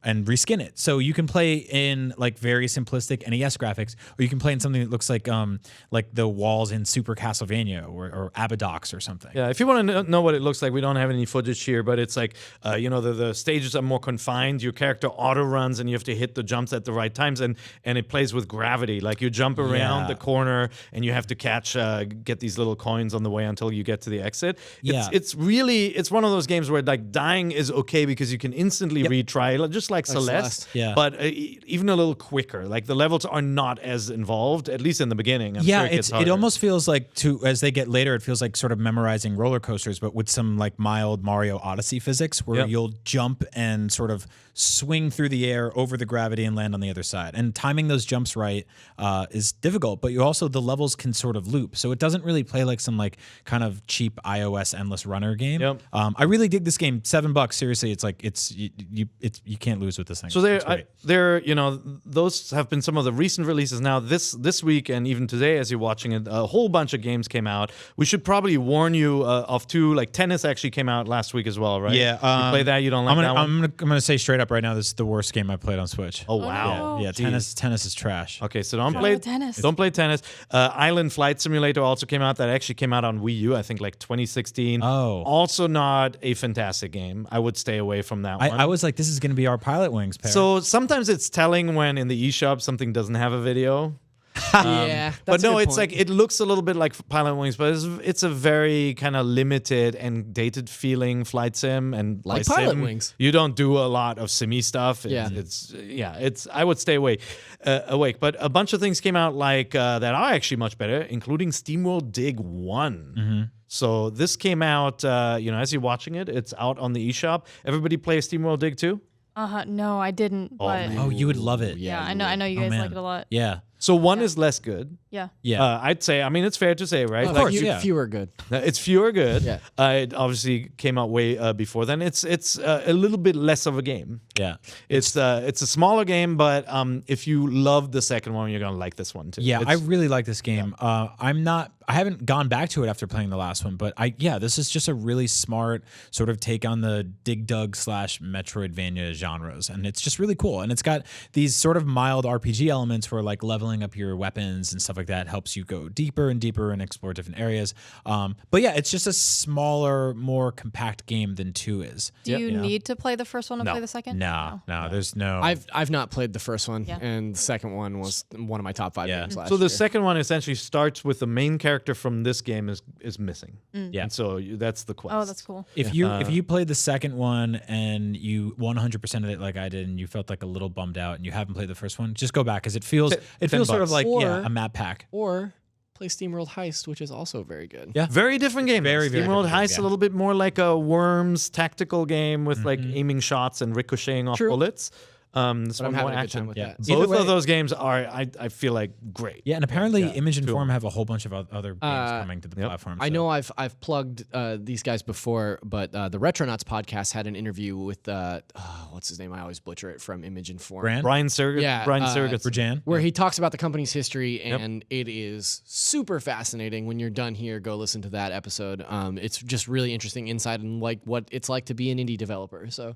[SPEAKER 4] And reskin it. So you can play in like very simplistic NES graphics, or you can play in something that looks like the walls in Super Castlevania or Abadox or something.
[SPEAKER 2] Yeah, if you want to know what it looks like, we don't have any footage here, but it's like, the stages are more confined. Your character auto runs and you have to hit the jumps at the right times, and it plays with gravity. Like you jump around the corner and you have to get these little coins on the way until you get to the exit. It's one of those games where like dying is okay because you can instantly retry, just like Celeste. But even a little quicker. Like the levels are not as involved, at least in the beginning. I'm sure
[SPEAKER 4] it almost feels like as they get later, it feels like sort of memorizing roller coasters, but with some like mild Mario Odyssey physics where you'll jump and sort of swing through the air over the gravity and land on the other side. And timing those jumps right is difficult, but the levels can sort of loop. So it doesn't really play like some like kind of cheap iOS endless runner game. I really dig this game. $7, seriously. It's like you can't lose with this thing.
[SPEAKER 2] So those have been some of the recent releases. Now this week and even today, as you're watching it, a whole bunch of games came out. We should probably warn you of 2. Like tennis actually came out last week as well, right?
[SPEAKER 4] Yeah.
[SPEAKER 2] You play that? You don't like that one?
[SPEAKER 4] I'm gonna say straight up right now, this is the worst game I played on Switch.
[SPEAKER 2] Oh wow.
[SPEAKER 4] Yeah, tennis is trash.
[SPEAKER 2] Okay, so don't play
[SPEAKER 1] tennis.
[SPEAKER 2] Don't play tennis. Island Flight Simulator also came out. That actually came out on Wii U, I think, like 2016.
[SPEAKER 4] Oh.
[SPEAKER 2] Also not a fantastic game. I would stay away from that one.
[SPEAKER 4] I was like, this is going to be our Pilot Wings pair.
[SPEAKER 2] So sometimes it's telling when in the eShop something doesn't have a video.
[SPEAKER 5] Yeah,
[SPEAKER 2] But
[SPEAKER 5] that's a
[SPEAKER 2] no,
[SPEAKER 5] good
[SPEAKER 2] it's
[SPEAKER 5] point.
[SPEAKER 2] like it looks a little bit like Pilot Wings, but it's a very kind of limited and dated feeling flight sim. And
[SPEAKER 5] Like
[SPEAKER 2] by
[SPEAKER 5] Pilot
[SPEAKER 2] sim,
[SPEAKER 5] Wings.
[SPEAKER 2] you don't do a lot of simmy stuff.
[SPEAKER 5] Yeah.
[SPEAKER 2] It's I would stay awake. But a bunch of things came out like that are actually much better, including Steamworld Dig One. So this came out, as you're watching it, it's out on the eShop. Everybody play Steamworld Dig 2?
[SPEAKER 1] No, I didn't. But
[SPEAKER 4] oh, you would love it.
[SPEAKER 1] yeah, I know you guys like it a lot.
[SPEAKER 4] Yeah.
[SPEAKER 2] So one is less good.
[SPEAKER 1] Yeah.
[SPEAKER 4] Yeah.
[SPEAKER 2] I'd say, I mean, it's fair to say, right?
[SPEAKER 4] Of course, yeah.
[SPEAKER 5] Fewer good.
[SPEAKER 2] It's fewer good.
[SPEAKER 5] Yeah.
[SPEAKER 2] It obviously came out way before then. It's a little bit less of a game.
[SPEAKER 4] Yeah.
[SPEAKER 2] It's a smaller game, but if you love the second one, you're gonna like this one too.
[SPEAKER 4] Yeah, I really like this game. I haven't gone back to it after playing the last one, but this is just a really smart sort of take on the Dig Dug / Metroidvania genres, and it's just really cool. And it's got these sort of mild RPG elements where like leveling up your weapons and stuff like that helps you go deeper and deeper and explore different areas. But yeah, it's just a smaller, more compact game than 2 is.
[SPEAKER 1] Do you need to play the first one to play the second?
[SPEAKER 4] No, there's no.
[SPEAKER 5] I've not played the first one,
[SPEAKER 1] Yeah.
[SPEAKER 5] and the second one was one of my top 5 games last
[SPEAKER 2] So the
[SPEAKER 5] year.
[SPEAKER 2] second one essentially starts with the main character from this game is missing.
[SPEAKER 4] Yeah.
[SPEAKER 2] And so that's the quest.
[SPEAKER 1] Oh, that's cool.
[SPEAKER 4] If you played the second one and you 100% of it like I did, and you felt like a little bummed out, and you haven't played the first one, just go back because it feels sort of like
[SPEAKER 5] Or-
[SPEAKER 4] a map pack.
[SPEAKER 5] Or play SteamWorld Heist, which is also very good.
[SPEAKER 4] Yeah.
[SPEAKER 2] Very different game.
[SPEAKER 4] Very, very
[SPEAKER 2] Steamworld
[SPEAKER 4] different game,
[SPEAKER 2] Heist,
[SPEAKER 4] yeah.
[SPEAKER 2] a little bit more like a Worms tactical game with like aiming shots and ricocheting off
[SPEAKER 5] True.
[SPEAKER 2] bullets. This
[SPEAKER 5] But I'm
[SPEAKER 2] one more
[SPEAKER 5] having a good
[SPEAKER 2] action.
[SPEAKER 5] time with
[SPEAKER 4] Yeah.
[SPEAKER 5] that.
[SPEAKER 4] Either
[SPEAKER 2] Both
[SPEAKER 4] way-
[SPEAKER 2] of those games are, I feel like, great.
[SPEAKER 4] Yeah, and apparently Image and
[SPEAKER 2] Cool.
[SPEAKER 4] Form have a whole bunch of other games coming to the platform.
[SPEAKER 5] I
[SPEAKER 4] so-
[SPEAKER 5] know I've plugged these guys before, but the Retronauts podcast had an interview with what's his name? I always butcher it, from Image and Form.
[SPEAKER 4] Brand?
[SPEAKER 2] Brian Surgett.
[SPEAKER 5] Yeah,
[SPEAKER 2] Brian Surgett.
[SPEAKER 4] Rajan?
[SPEAKER 5] Where he talks about the company's history, and it is super fascinating. When you're done here, go listen to that episode. It's just really interesting insight and like what it's like to be an indie developer.
[SPEAKER 2] So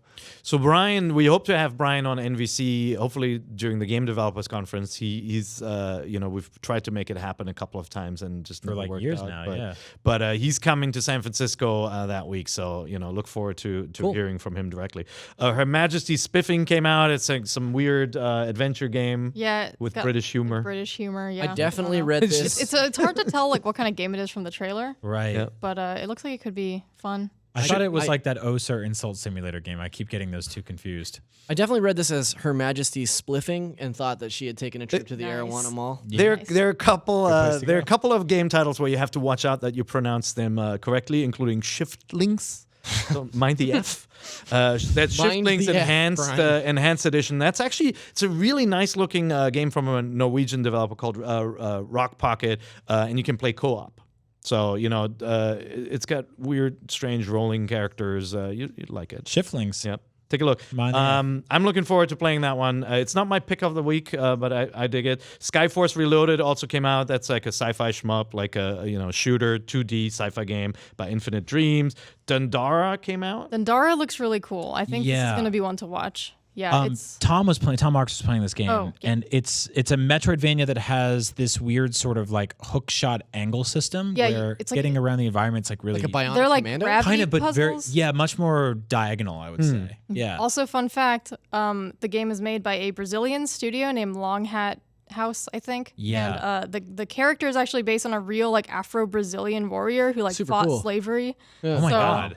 [SPEAKER 2] Brian, we hope to have Brian on NVC, hopefully during the Game Developers Conference. He's we've tried to make it happen a couple of times and just
[SPEAKER 4] For
[SPEAKER 2] never
[SPEAKER 4] like
[SPEAKER 2] worked
[SPEAKER 4] years
[SPEAKER 2] out.
[SPEAKER 4] now,
[SPEAKER 2] but,
[SPEAKER 4] yeah.
[SPEAKER 2] But he's coming to San Francisco that week, so look forward to
[SPEAKER 5] Cool.
[SPEAKER 2] hearing from him directly. Her Majesty's Spiffing came out. It's like some weird adventure game.
[SPEAKER 1] Yeah. it's
[SPEAKER 2] With
[SPEAKER 1] got
[SPEAKER 2] British humor.
[SPEAKER 1] British humor, yeah.
[SPEAKER 5] I definitely
[SPEAKER 1] don't know.
[SPEAKER 5] read this.
[SPEAKER 1] It's hard to tell like what kind of game it is from the trailer,
[SPEAKER 4] Right.
[SPEAKER 2] Yeah.
[SPEAKER 1] but it looks like it could be fun.
[SPEAKER 4] I thought it was like that Oser Insult Simulator game. I keep getting those two confused.
[SPEAKER 5] I definitely read this as Her Majesty's Spliffing and thought that she had taken a trip to the
[SPEAKER 1] Nice.
[SPEAKER 5] Arowana Mall.
[SPEAKER 2] There are a couple.
[SPEAKER 4] place to
[SPEAKER 2] There are a
[SPEAKER 4] go.
[SPEAKER 2] couple of game titles where you have to watch out that you pronounce them correctly, including Shiftlings. So mind the F. That's
[SPEAKER 5] Mind
[SPEAKER 2] Shiftlings
[SPEAKER 5] the F,
[SPEAKER 2] Enhanced
[SPEAKER 5] Brian.
[SPEAKER 2] Enhanced Edition. It's a really nice looking game from a Norwegian developer called Rock Pocket, and you can play co-op. So it's got weird, strange rolling characters. You'd like it.
[SPEAKER 4] Shiftlings.
[SPEAKER 2] Yep. Take a look.
[SPEAKER 4] Mind the
[SPEAKER 2] I'm looking forward to playing that one. It's not my pick of the week, but I dig it. Skyforce Reloaded also came out. That's like a sci-fi shmup, like a shooter, 2D sci-fi game by Infinite Dreams. Dundara came out.
[SPEAKER 1] Dundara looks really cool. I think this
[SPEAKER 4] Yeah.
[SPEAKER 1] is going to be one to watch. Yeah, it's
[SPEAKER 4] Tom Marks was playing this game,
[SPEAKER 1] Oh, yeah.
[SPEAKER 4] and it's a Metroidvania that has this weird sort of like hook shot angle system
[SPEAKER 1] Yeah,
[SPEAKER 4] where
[SPEAKER 1] it's like-
[SPEAKER 4] getting around the environment's like really
[SPEAKER 5] Like a Bionic
[SPEAKER 1] they're like
[SPEAKER 5] Commando?
[SPEAKER 1] gravity
[SPEAKER 4] kind of, but
[SPEAKER 1] puzzles.
[SPEAKER 4] very much more diagonal, I would say. Yeah.
[SPEAKER 1] Also, fun fact: the game is made by a Brazilian studio named Long Hat House, I think.
[SPEAKER 4] Yeah.
[SPEAKER 1] And the character is actually based on a real like Afro-Brazilian warrior who like
[SPEAKER 5] Super
[SPEAKER 1] fought
[SPEAKER 5] cool.
[SPEAKER 1] slavery.
[SPEAKER 4] Oh my
[SPEAKER 1] So,
[SPEAKER 4] god.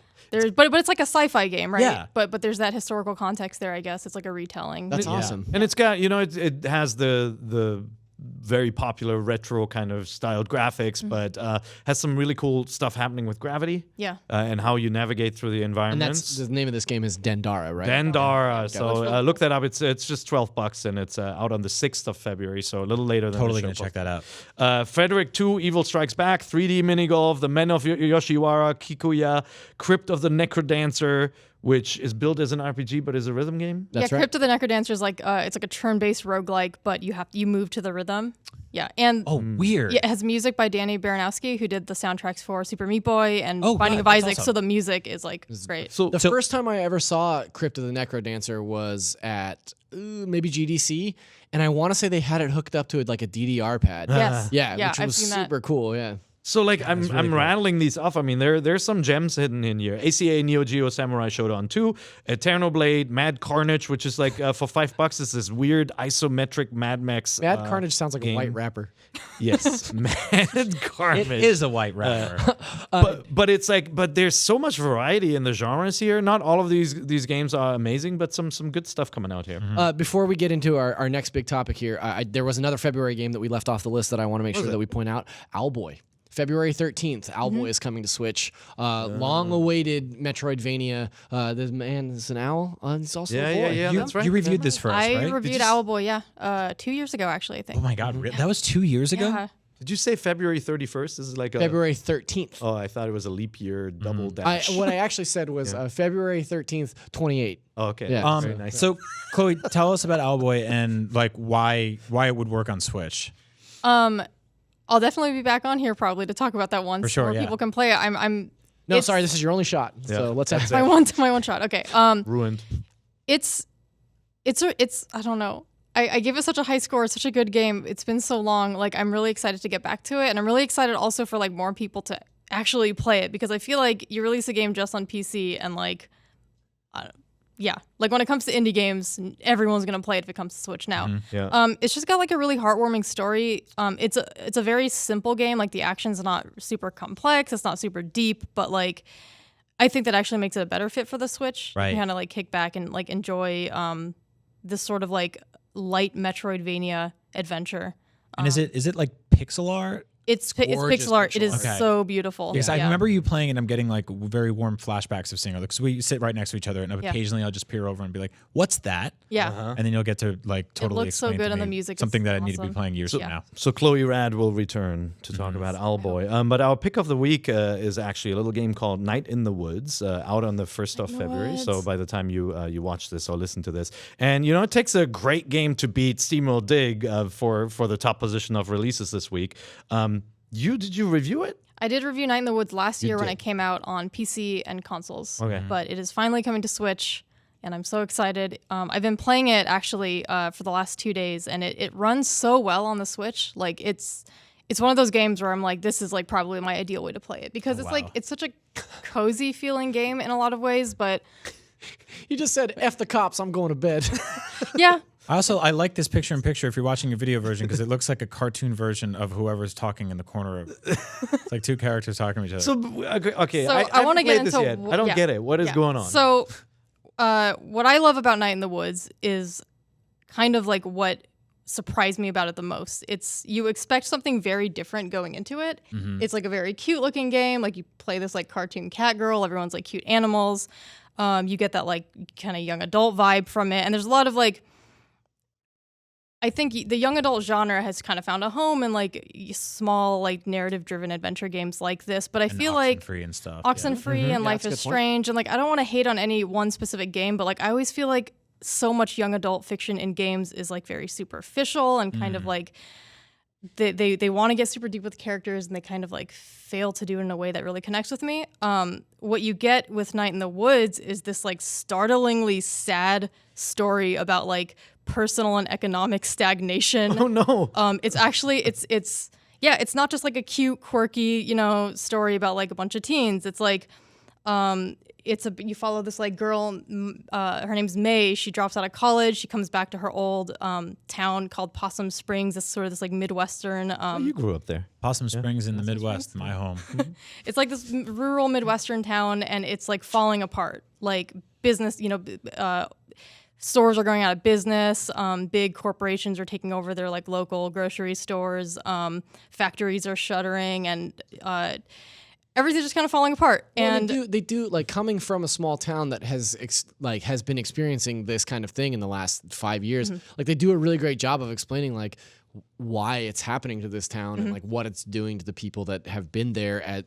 [SPEAKER 1] But it's like a sci-fi game, right?
[SPEAKER 4] Yeah.
[SPEAKER 1] But there's that historical context there, I guess. It's like a retelling.
[SPEAKER 5] That's awesome.
[SPEAKER 2] And it's got, it has the very popular retro kind of styled graphics, but has some really cool stuff happening with gravity.
[SPEAKER 1] Yeah.
[SPEAKER 2] And how you navigate through the
[SPEAKER 5] And
[SPEAKER 2] environments.
[SPEAKER 5] that's the name of this game is Dendara, right?
[SPEAKER 2] Dendara.
[SPEAKER 5] Okay,
[SPEAKER 2] So
[SPEAKER 5] that's really
[SPEAKER 2] look that up. It's just $12 and it's out on the 6th of February, so a little later than
[SPEAKER 4] Totally
[SPEAKER 2] the
[SPEAKER 4] gonna
[SPEAKER 2] show
[SPEAKER 4] check that out.
[SPEAKER 2] Frederick 2, Evil Strikes Back, 3D mini golf, The Men of Yoshiwara, Kikuya, Crypt of the Necrodancer, which is built as an RPG but is a rhythm game.
[SPEAKER 5] That's
[SPEAKER 1] yeah,
[SPEAKER 5] right.
[SPEAKER 1] Crypt of the Necrodancer is like it's like a turn-based roguelike, but you move to the rhythm. Yeah, and
[SPEAKER 4] Oh, weird.
[SPEAKER 1] yeah, it has music by Danny Baranowski, who did the soundtracks for Super Meat Boy and
[SPEAKER 4] Oh,
[SPEAKER 1] Binding
[SPEAKER 4] God,
[SPEAKER 1] of
[SPEAKER 4] that's
[SPEAKER 1] Isaac.
[SPEAKER 4] awesome.
[SPEAKER 1] So the music is like great.
[SPEAKER 2] So,
[SPEAKER 5] The first time I ever saw Crypt of the Necrodancer was at maybe GDC, and I want to say they had it hooked up to like a DDR pad.
[SPEAKER 1] Yes.
[SPEAKER 5] Yeah,
[SPEAKER 1] Yeah,
[SPEAKER 5] which
[SPEAKER 1] I've
[SPEAKER 5] was
[SPEAKER 1] seen that.
[SPEAKER 5] super cool. Yeah.
[SPEAKER 2] So like I'm rattling these off. I mean, there's some gems hidden in here. ACA Neo Geo Samurai Shodown 2, Eternal Blade, Mad Carnage, which is like for $5 is this weird isometric Mad Max.
[SPEAKER 5] Mad Carnage sounds like
[SPEAKER 2] game.
[SPEAKER 5] a white rapper.
[SPEAKER 2] Yes, Mad Carnage.
[SPEAKER 4] It is a white rapper.
[SPEAKER 2] But it's like, but there's so much variety in the genres here. Not all of these games are amazing, but some good stuff coming out here.
[SPEAKER 5] Before we get into our next big topic here, there was another February game that we left off the list that I want to make sure that we point out. Owlboy. February 13th, Owlboy is coming to Switch. Long-awaited Metroidvania. There's an owl. It's also a boy.
[SPEAKER 2] Yeah, that's right.
[SPEAKER 4] You reviewed this for us, right?
[SPEAKER 1] I reviewed Owlboy, 2 years ago, actually, I think.
[SPEAKER 4] Oh my God, that was 2 years ago?
[SPEAKER 1] Yeah.
[SPEAKER 2] Did you say February 31st? This is like
[SPEAKER 5] February 13th.
[SPEAKER 2] Oh, I thought it was a leap year double dash.
[SPEAKER 5] What I actually said was February 13th, 28.
[SPEAKER 2] Oh, okay.
[SPEAKER 5] Yeah.
[SPEAKER 2] Very nice.
[SPEAKER 4] So, Chloe, tell us about Owlboy and like why it would work on Switch.
[SPEAKER 1] I'll definitely be back on here probably to talk about that once.
[SPEAKER 4] For sure,
[SPEAKER 1] more
[SPEAKER 4] yeah.
[SPEAKER 1] people can play it.
[SPEAKER 5] No, sorry, this is your only shot. So let's have
[SPEAKER 1] my one shot. Okay.
[SPEAKER 2] Ruined.
[SPEAKER 1] It's I don't know. I gave it such a high score. It's such a good game. It's been so long. Like, I'm really excited to get back to it, and I'm really excited also for like more people to actually play it, because I feel like you release a game just on PC and like, like when it comes to indie games, everyone's gonna play it if it comes to Switch now. It's just got like a really heartwarming story. It's a very simple game. Like, the action's not super complex. It's not super deep, but like, I think that actually makes it a better fit for the Switch.
[SPEAKER 4] Right.
[SPEAKER 1] You kind of like kick back and like enjoy this sort of like light Metroidvania adventure.
[SPEAKER 4] And is it like pixel art?
[SPEAKER 1] It's pixel art. It is so beautiful.
[SPEAKER 4] Because I remember you playing it, I'm getting like very warm flashbacks of seeing her. Because we sit right next to each other, and occasionally I'll just peer over and be like, "What's that?"
[SPEAKER 1] Yeah.
[SPEAKER 4] And then you'll get to like totally
[SPEAKER 1] looks so
[SPEAKER 4] explain
[SPEAKER 1] good,
[SPEAKER 4] to
[SPEAKER 1] and
[SPEAKER 4] me
[SPEAKER 1] the music is
[SPEAKER 4] something that I need to be
[SPEAKER 1] awesome.
[SPEAKER 4] playing years from now.
[SPEAKER 2] So Chloe Rad will return to talk about Owlboy. But our pick of the week is actually a little game called Night in the Woods, out on the 1st of February. So by the time you watch this or listen to this, and you know, it takes a great game to beat Steamworld Dig for the top position of releases this week. Did you review it?
[SPEAKER 1] I did review Night in the Woods last year when it came out on PC and consoles.
[SPEAKER 2] Okay.
[SPEAKER 1] But it is finally coming to Switch, and I'm so excited. I've been playing it actually for the last 2 days, and it runs so well on the Switch. Like, it's one of those games where I'm like, this is like probably my ideal way to play it, because it's such a cozy feeling game in a lot of ways. But
[SPEAKER 5] You just said, F the cops, I'm going to bed.
[SPEAKER 1] yeah.
[SPEAKER 4] I like this picture-in-picture if you're watching a video version, because it looks like a cartoon version of whoever's talking in the corner of. It's like two characters talking to each other.
[SPEAKER 2] So okay,
[SPEAKER 1] So
[SPEAKER 2] I
[SPEAKER 1] want to get
[SPEAKER 2] this
[SPEAKER 1] into.
[SPEAKER 2] yet. I don't get it. What is going on?
[SPEAKER 1] So, what I love about Night in the Woods is kind of like what surprised me about it the most. It's, you expect something very different going into it. It's like a very cute looking game. Like, you play this like cartoon cat girl. Everyone's like cute animals. You get that like kind of young adult vibe from it, and there's a lot of like. I think the young adult genre has kind of found a home in like small, like narrative-driven adventure games like this. But I feel like
[SPEAKER 4] Oxenfree and stuff.
[SPEAKER 1] Oxenfree and Life is Strange, and like, I don't want to hate on any one specific game, but like, I always feel like so much young adult fiction in games is like very superficial and kind of like they want to get super deep with characters, and they kind of like fail to do it in a way that really connects with me. What you get with Night in the Woods is this like startlingly sad story about like personal and economic stagnation.
[SPEAKER 2] Oh no.
[SPEAKER 1] It's actually it's not just like a cute, quirky, story about like a bunch of teens. It's like you follow this like girl, her name's May. She drops out of college. She comes back to her old town called Possum Springs. It's sort of this like Midwestern.
[SPEAKER 2] You grew up there.
[SPEAKER 4] Possum Springs in the Midwest, my home.
[SPEAKER 1] It's like this rural Midwestern town, and it's like falling apart. Like, business, stores are going out of business. Big corporations are taking over their like local grocery stores. Factories are shuttering, and everything's just kind of falling apart.
[SPEAKER 5] Well,
[SPEAKER 1] and
[SPEAKER 5] they do like, coming from a small town that has been experiencing this kind of thing in the last 5 years. Like, they do a really great job of explaining like why it's happening to this town and like what it's doing to the people that have been there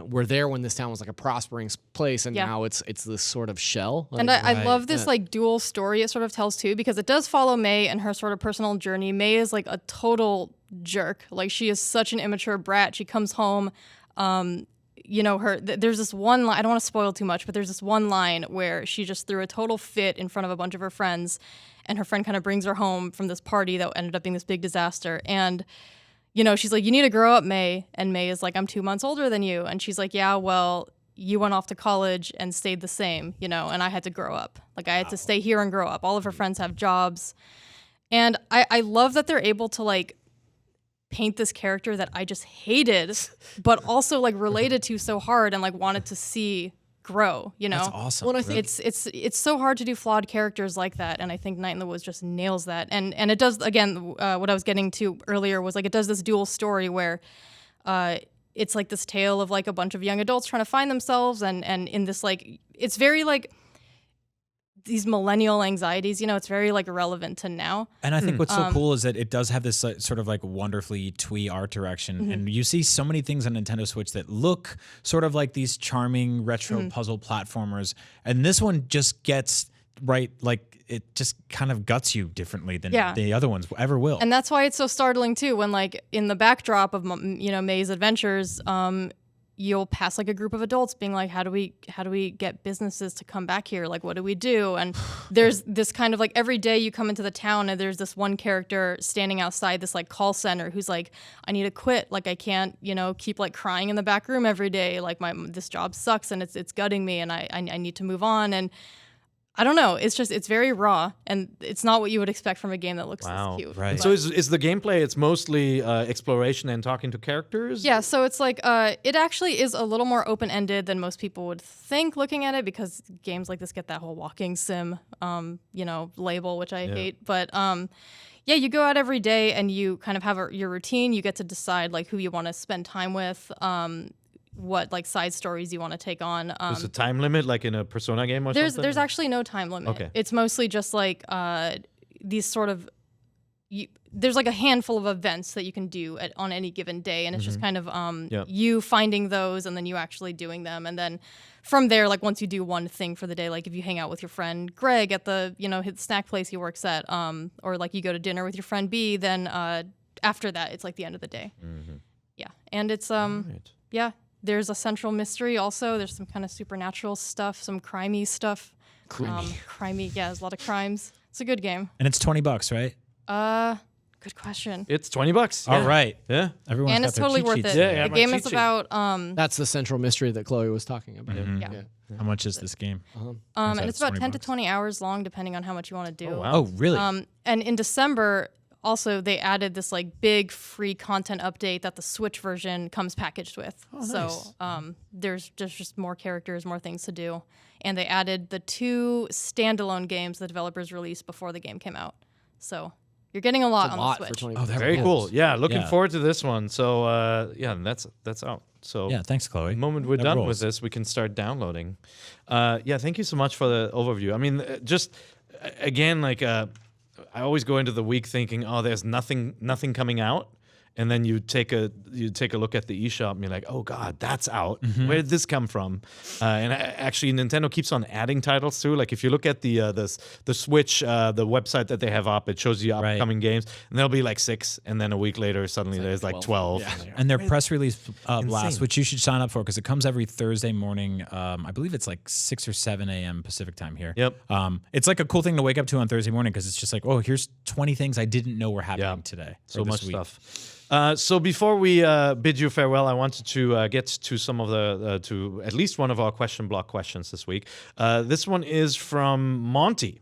[SPEAKER 5] were there when this town was like a prospering place, and now it's this sort of shell.
[SPEAKER 1] And I love this like dual story it sort of tells too, because it does follow May and her sort of personal journey. May is like a total jerk. Like, she is such an immature brat. She comes home, there's this one line, I don't want to spoil too much, but there's this one line where she just threw a total fit in front of a bunch of her friends, and her friend kind of brings her home from this party that ended up being this big disaster. And she's like, you need to grow up, May. And May is like, I'm 2 months older than you. And she's like, yeah, well, you went off to college and stayed the same, and I had to grow up. Like, I had to stay here and grow up. All of her friends have jobs. And I love that they're able to, like, paint this character that I just hated, but also, like, related to so hard and, like, wanted to see grow,
[SPEAKER 4] That's awesome.
[SPEAKER 5] Well, I think
[SPEAKER 1] it's so hard to do flawed characters like that, and I think Night in the Woods just nails that. And it does, again, what I was getting to earlier was, like, it does this dual story where it's like this tale of, like, a bunch of young adults trying to find themselves, and in this, like, it's very, like, these millennial anxieties, it's very, like, relevant to now.
[SPEAKER 4] And I think what's so cool is that it does have this sort of, like, wonderfully twee art direction. And you see so many things on Nintendo Switch that look sort of like these charming retro puzzle platformers. And this one just gets right, like, it just kind of guts you differently than the other ones ever will.
[SPEAKER 1] And that's why it's so startling too, when, like, in the backdrop of, May's adventures, you'll pass, like, a group of adults being like, how do we get businesses to come back here? Like, what do we do? And there's this kind of, like, every day you come into the town and there's this one character standing outside this, like, call center who's like, I need to quit. Like, I can't, keep, like, crying in the back room every day. Like, this job sucks and it's gutting me, and I need to move on. And I don't know. It's very raw, and it's not what you would expect from a game that looks this cute.
[SPEAKER 2] Right. So is the gameplay? It's mostly exploration and talking to characters.
[SPEAKER 1] Yeah. So it's like it actually is a little more open ended than most people would think looking at it, because games like this get that whole walking sim, label, which I hate. But you go out every day and you kind of have your routine. You get to decide, like, who you want to spend time with. What, like, side stories you want to take on.
[SPEAKER 2] There's a time limit, like in a Persona game or something?
[SPEAKER 1] There's actually no time limit.
[SPEAKER 2] Okay.
[SPEAKER 1] It's mostly just, like, these sort of... there's, like, a handful of events that you can do on any given day, and it's just kind of you finding those and then you actually doing them. And then from there, like, once you do one thing for the day, like if you hang out with your friend Greg at the, his snack place he works at, or, like, you go to dinner with your friend B, then after that, it's, like, the end of the day. Yeah. And it's, there's a central mystery also. There's some kind of supernatural stuff, some crimey stuff. Crimey, there's a lot of crimes. It's a good game.
[SPEAKER 4] And it's $20, right?
[SPEAKER 1] Good question.
[SPEAKER 2] It's $20.
[SPEAKER 4] All right.
[SPEAKER 2] Yeah.
[SPEAKER 4] Everyone's
[SPEAKER 1] and
[SPEAKER 4] got
[SPEAKER 1] it's
[SPEAKER 4] their
[SPEAKER 1] totally
[SPEAKER 4] cheat
[SPEAKER 1] worth
[SPEAKER 4] sheets.
[SPEAKER 1] it.
[SPEAKER 2] Yeah,
[SPEAKER 1] the game
[SPEAKER 2] my
[SPEAKER 1] is
[SPEAKER 2] cheat
[SPEAKER 1] about
[SPEAKER 5] that's the central mystery that Chloe was talking about.
[SPEAKER 4] How much is this game?
[SPEAKER 1] and it's about 10 to 20 hours long, depending on how much you want to do.
[SPEAKER 2] Oh, wow.
[SPEAKER 4] Oh, really?
[SPEAKER 1] And in December, also, they added this, like, big free content update that the Switch version comes packaged with.
[SPEAKER 2] Oh,
[SPEAKER 1] so there's just more characters, more things to do. And they added the 2 standalone games the developers released before the game came out. So you're getting a lot on the Switch.
[SPEAKER 5] For 20
[SPEAKER 4] Oh,
[SPEAKER 2] Very cool. Yeah, looking forward to this one. So, that's out. So
[SPEAKER 4] yeah, thanks, Chloe.
[SPEAKER 2] The moment we're done with this, we can start downloading. Thank you so much for the overview. I mean, just, again, like... I always go into the week thinking, oh, there's nothing coming out. And then you take a look at the eShop and you're like, oh God, that's out. Where did this come from? And actually, Nintendo keeps on adding titles too. Like if you look at the Switch, the website that they have up, it shows you upcoming games, and there'll be like 6, and then a week later, suddenly there's like 12. Yeah.
[SPEAKER 4] And their press release blast, which you should sign up for because it comes every Thursday morning. I believe it's like 6 or 7 a.m. Pacific time here.
[SPEAKER 2] Yep.
[SPEAKER 4] It's like a cool thing to wake up to on Thursday morning because it's just like, oh, here's 20 things I didn't know were happening today.
[SPEAKER 2] So much stuff. So before we bid you farewell, I wanted to get to some of to at least one of our question block questions this week. This one is from Monty.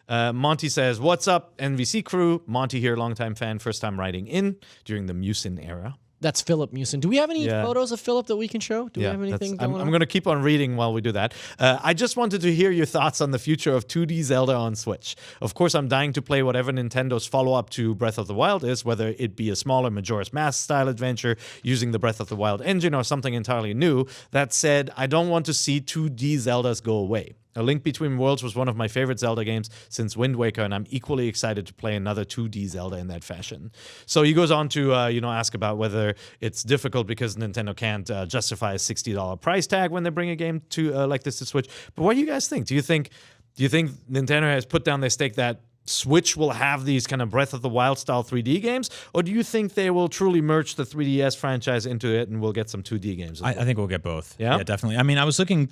[SPEAKER 2] Monty says, "What's up, NVC crew? Monty here, longtime fan, first time writing in during the Musin era."
[SPEAKER 5] That's Philip Musin. Do we have any photos of Philip that we can show? Do we have anything going on?
[SPEAKER 2] I'm going to keep on reading while we do that. I just wanted to hear your thoughts on the future of 2D Zelda on Switch. Of course, I'm dying to play whatever Nintendo's follow-up to Breath of the Wild is, whether it be a smaller Majora's Mask style adventure using the Breath of the Wild engine or something entirely new. That said, I don't want to see 2D Zeldas go away. A Link Between Worlds was one of my favorite Zelda games since Wind Waker, and I'm equally excited to play another 2D Zelda in that fashion. So he goes on to, ask about whether it's difficult because Nintendo can't justify a $60 price tag when they bring a game to like this to Switch. But what do you guys think? Do you think Nintendo has put down their stake that Switch will have these kind of Breath of the Wild style 3D games, or do you think they will truly merge the 3DS franchise into it and we'll get some 2D games?
[SPEAKER 4] I think we'll get both.
[SPEAKER 2] Yeah,
[SPEAKER 4] definitely. I mean, I was throwing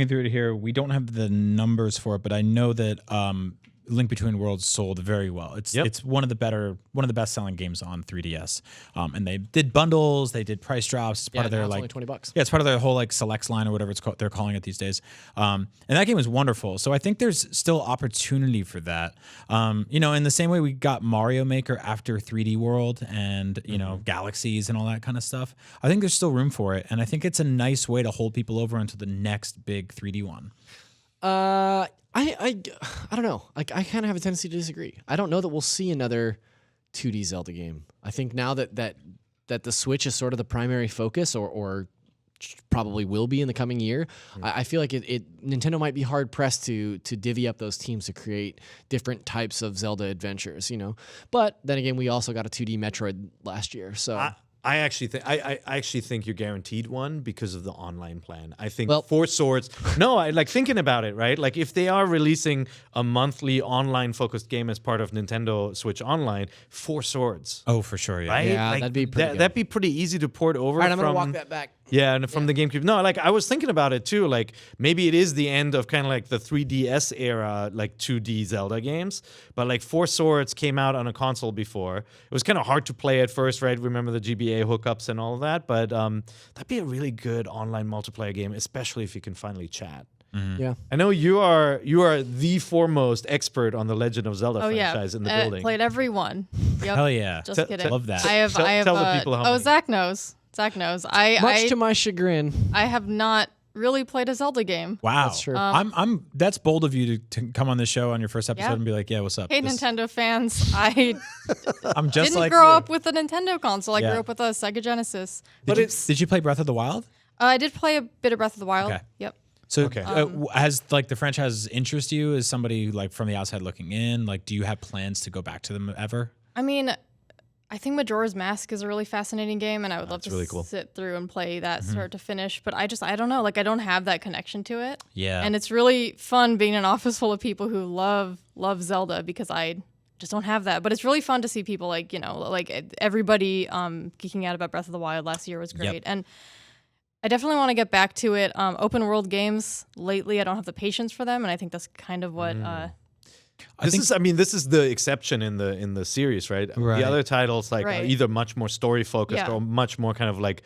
[SPEAKER 4] through it here. We don't have the numbers for it, but I know that Link Between Worlds sold very well. It's one of the best selling games on 3DS. And they did bundles, they did price drops. It's part of their
[SPEAKER 5] it's
[SPEAKER 4] like
[SPEAKER 5] only $20.
[SPEAKER 4] Yeah, it's part of their whole like selects line or whatever they're calling it these days. And that game is wonderful. So I think there's still opportunity for that. In the same way we got Mario Maker after 3D World and Galaxies and all that kind of stuff. I think there's still room for it, and I think it's a nice way to hold people over into the next big 3D one.
[SPEAKER 5] I don't know. Like, I kind of have a tendency to disagree. I don't know that we'll see another 2D Zelda game. I think now that the Switch is sort of the primary focus, or probably will be in the coming year, I feel like Nintendo might be hard pressed to divvy up those teams to create different types of Zelda adventures. But then again, we also got a 2D Metroid last year, so.
[SPEAKER 2] I actually think you're guaranteed one because of the online plan. I think 4 Swords. No, I like thinking about it, right? Like if they are releasing a monthly online focused game as part of Nintendo Switch Online, 4 Swords.
[SPEAKER 4] Oh, for sure, yeah.
[SPEAKER 2] Right?
[SPEAKER 5] Yeah,
[SPEAKER 2] like,
[SPEAKER 5] that'd be pretty good.
[SPEAKER 2] That'd be pretty easy to port over.
[SPEAKER 5] All right, I'm gonna walk that back.
[SPEAKER 2] Yeah, and from the GameCube. No, like I was thinking about it too. Like maybe it is the end of kind of like the 3DS era, like 2D Zelda games. But like 4 Swords came out on a console before. It was kind of hard to play at first, right? Remember the GBA hookups and all of that. But that'd be a really good online multiplayer game, especially if you can finally chat.
[SPEAKER 5] Mm-hmm. Yeah,
[SPEAKER 2] I know you are the foremost expert on the Legend of Zelda franchise in the building.
[SPEAKER 1] Played every one. Yep.
[SPEAKER 4] Hell yeah.
[SPEAKER 1] Just kidding.
[SPEAKER 4] Love that.
[SPEAKER 1] I have.
[SPEAKER 2] Tell the people how many.
[SPEAKER 1] Zach knows. Zach knows.
[SPEAKER 5] Much to my chagrin.
[SPEAKER 1] I have not really played a Zelda game.
[SPEAKER 4] Wow,
[SPEAKER 5] that's true.
[SPEAKER 4] That's bold of you to come on the show on your first episode and be like, "Yeah, what's up?"
[SPEAKER 1] Hey, Nintendo fans, I
[SPEAKER 4] I'm just
[SPEAKER 1] didn't
[SPEAKER 4] like
[SPEAKER 1] grow
[SPEAKER 4] you.
[SPEAKER 1] up with a Nintendo console. I grew up with a Sega Genesis.
[SPEAKER 4] Did you play Breath of the Wild?
[SPEAKER 1] I did play a bit of Breath of the Wild.
[SPEAKER 4] Okay.
[SPEAKER 1] Yep.
[SPEAKER 4] So has like the franchise interest you as somebody like from the outside looking in? Like, do you have plans to go back to them ever?
[SPEAKER 1] I mean, I think Majora's Mask is a really fascinating game, and I would love to
[SPEAKER 2] really cool.
[SPEAKER 1] sit through and play that start to finish. But I don't know. Like, I don't have that connection to it.
[SPEAKER 4] Yeah.
[SPEAKER 1] And it's really fun being in an office full of people who love Zelda, because I just don't have that. But it's really fun to see people like everybody geeking out about Breath of the Wild last year was great.
[SPEAKER 4] Yep.
[SPEAKER 1] And I definitely want to get back to it. Open world games lately, I don't have the patience for them, and I think that's kind of what.
[SPEAKER 2] This is the exception in the series, right?
[SPEAKER 4] Right.
[SPEAKER 2] The other titles are either much more story focused or much more kind of like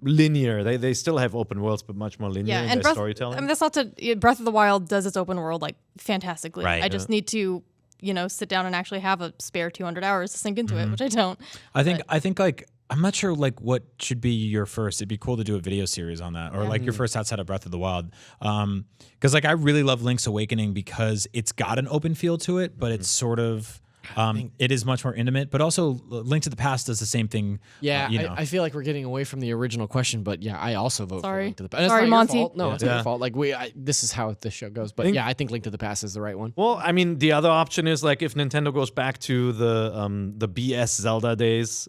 [SPEAKER 2] linear. They still have open worlds, but much more linear in their storytelling.
[SPEAKER 1] I mean, that's not to. Breath of the Wild does its open world like fantastically.
[SPEAKER 4] Right.
[SPEAKER 1] I just need to, sit down and actually have a spare 200 hours to sink into it, which I don't.
[SPEAKER 4] I think like. I'm not sure like what should be your first. It'd be cool to do a video series on that, or like your first outside of Breath of the Wild. Because like I really love Link's Awakening because it's got an open feel to it, but it's sort of it is much more intimate. But also Link to the Past does the same thing.
[SPEAKER 5] Yeah, I feel like we're getting away from the original question, but yeah, I also vote for Link to the Past.
[SPEAKER 1] Sorry, Monty.
[SPEAKER 5] No, it's not your fault. Like this is how this show goes. But I think Link to the Past is the right one.
[SPEAKER 2] Well, I mean, the other option is like if Nintendo goes back to the BS Zelda days.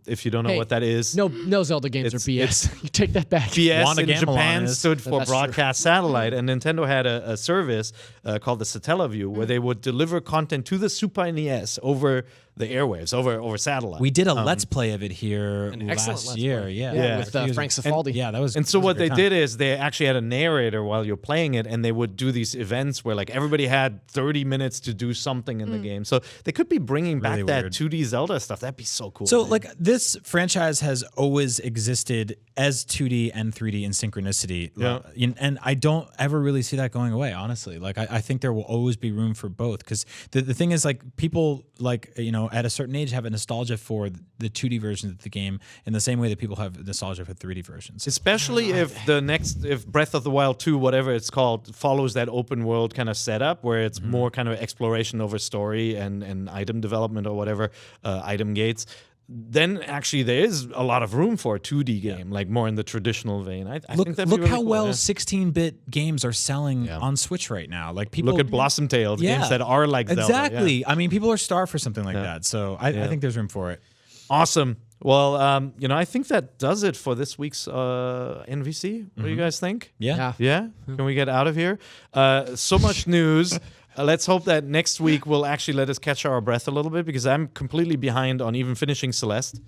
[SPEAKER 2] If you don't know what that is,
[SPEAKER 5] no Zelda games are BS. You take that back.
[SPEAKER 2] BS
[SPEAKER 4] Wanda
[SPEAKER 2] in
[SPEAKER 4] Gamelon
[SPEAKER 2] Japan
[SPEAKER 4] is.
[SPEAKER 2] stood for
[SPEAKER 5] That's
[SPEAKER 2] Broadcast Satellite, and Nintendo had a service called the Satellaview where they would deliver content to the Super NES over the airwaves, over satellite.
[SPEAKER 4] We did a Let's Play of it here last year.
[SPEAKER 5] Yeah, with Frank Cifaldi.
[SPEAKER 4] Yeah, that was.
[SPEAKER 2] And so what they did is they actually had a narrator while you're playing it, and they would do these events where like everybody had 30 minutes to do something in the game. So they could be bringing back
[SPEAKER 4] Really
[SPEAKER 2] that
[SPEAKER 4] weird.
[SPEAKER 2] 2D Zelda stuff. That'd be so cool.
[SPEAKER 4] So
[SPEAKER 2] man.
[SPEAKER 4] like this franchise has always existed as 2D and 3D in synchronicity.
[SPEAKER 2] Yeah.
[SPEAKER 4] And I don't ever really see that going away, honestly. Like I think there will always be room for both, because the thing is like people like, at a certain age have a nostalgia for the 2D versions of the game in the same way that people have nostalgia for 3D versions.
[SPEAKER 2] Especially if if Breath of the Wild 2, whatever it's called, follows that open world kind of setup where it's more kind of exploration over story and item development or whatever, item gates. Then actually there is a lot of room for a 2D game, like more in the traditional vein. I think that'd be
[SPEAKER 4] look
[SPEAKER 2] really
[SPEAKER 4] how
[SPEAKER 2] cool,
[SPEAKER 4] well
[SPEAKER 2] yeah.
[SPEAKER 4] 16-bit games are selling on Switch right now. Like people
[SPEAKER 2] Look at Blossom Tales, games that are like Zelda.
[SPEAKER 4] Exactly.
[SPEAKER 2] Yeah.
[SPEAKER 4] I mean, people are starved for something like that. So I think there's room for it.
[SPEAKER 2] Awesome. Well, I think that does it for this week's NVC. What do you guys think?
[SPEAKER 4] Yeah.
[SPEAKER 2] Yeah? Can we get out of here? So much news. let's hope that next week will actually let us catch our breath a little bit, because I'm completely behind on even finishing Celeste.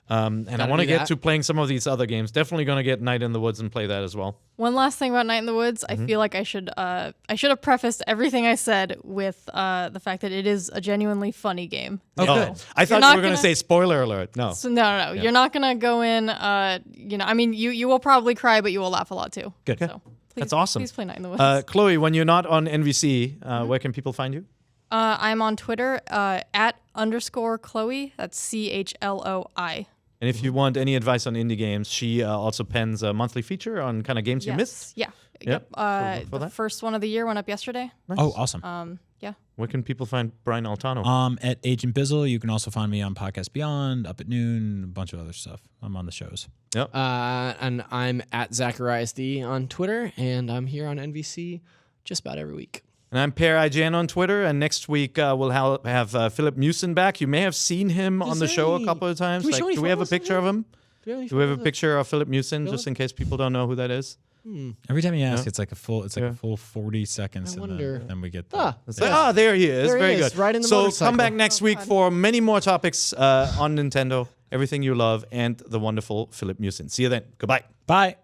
[SPEAKER 2] And I want to get to playing some of these other games. Definitely going to get Night in the Woods and play that as well.
[SPEAKER 1] One last thing about Night in the Woods, I feel like I should have prefaced everything I said with the fact that it is a genuinely funny game.
[SPEAKER 2] Oh, good. I thought you were going to say spoiler alert. No.
[SPEAKER 1] So no. Yeah. You're not going to go in, I mean, you will probably cry, but you will laugh a lot too.
[SPEAKER 2] Good.
[SPEAKER 1] So please,
[SPEAKER 2] that's awesome.
[SPEAKER 1] Please play Night in the Woods.
[SPEAKER 2] Chloe, when you're not on NVC, where can people find you?
[SPEAKER 1] I'm on Twitter @_Chloi. That's CHLOI.
[SPEAKER 2] And if you want any advice on indie games, she also pens a monthly feature on kind of games you missed.
[SPEAKER 1] Yeah.
[SPEAKER 2] Yep.
[SPEAKER 1] The first one of the year went up yesterday.
[SPEAKER 2] Nice.
[SPEAKER 4] Oh, awesome.
[SPEAKER 1] Yeah.
[SPEAKER 2] Where can people find Brian Altano?
[SPEAKER 4] At Agent Bizzle. You can also find me on Podcast Beyond, Up at Noon, a bunch of other stuff. I'm on the shows.
[SPEAKER 2] Yep.
[SPEAKER 5] And I'm at ZachariasD on Twitter, and I'm here on NVC just about every week.
[SPEAKER 2] And I'm Per IGN on Twitter, and next week we'll have Philip Mewson back. You may have seen him on the show a couple of times. Do we have a picture of him? Do we have a picture of Philip Mewson, just in case people don't know who that is?
[SPEAKER 4] Every time you ask, it's like a full 40 seconds, and then we get
[SPEAKER 2] there he is.
[SPEAKER 5] There
[SPEAKER 2] Very
[SPEAKER 5] he is,
[SPEAKER 2] good.
[SPEAKER 5] right in the
[SPEAKER 2] So
[SPEAKER 5] motorcycle.
[SPEAKER 2] come back next week for many more topics on Nintendo, everything you love, and the wonderful Philip Mewson. See you then. Goodbye.
[SPEAKER 4] Bye.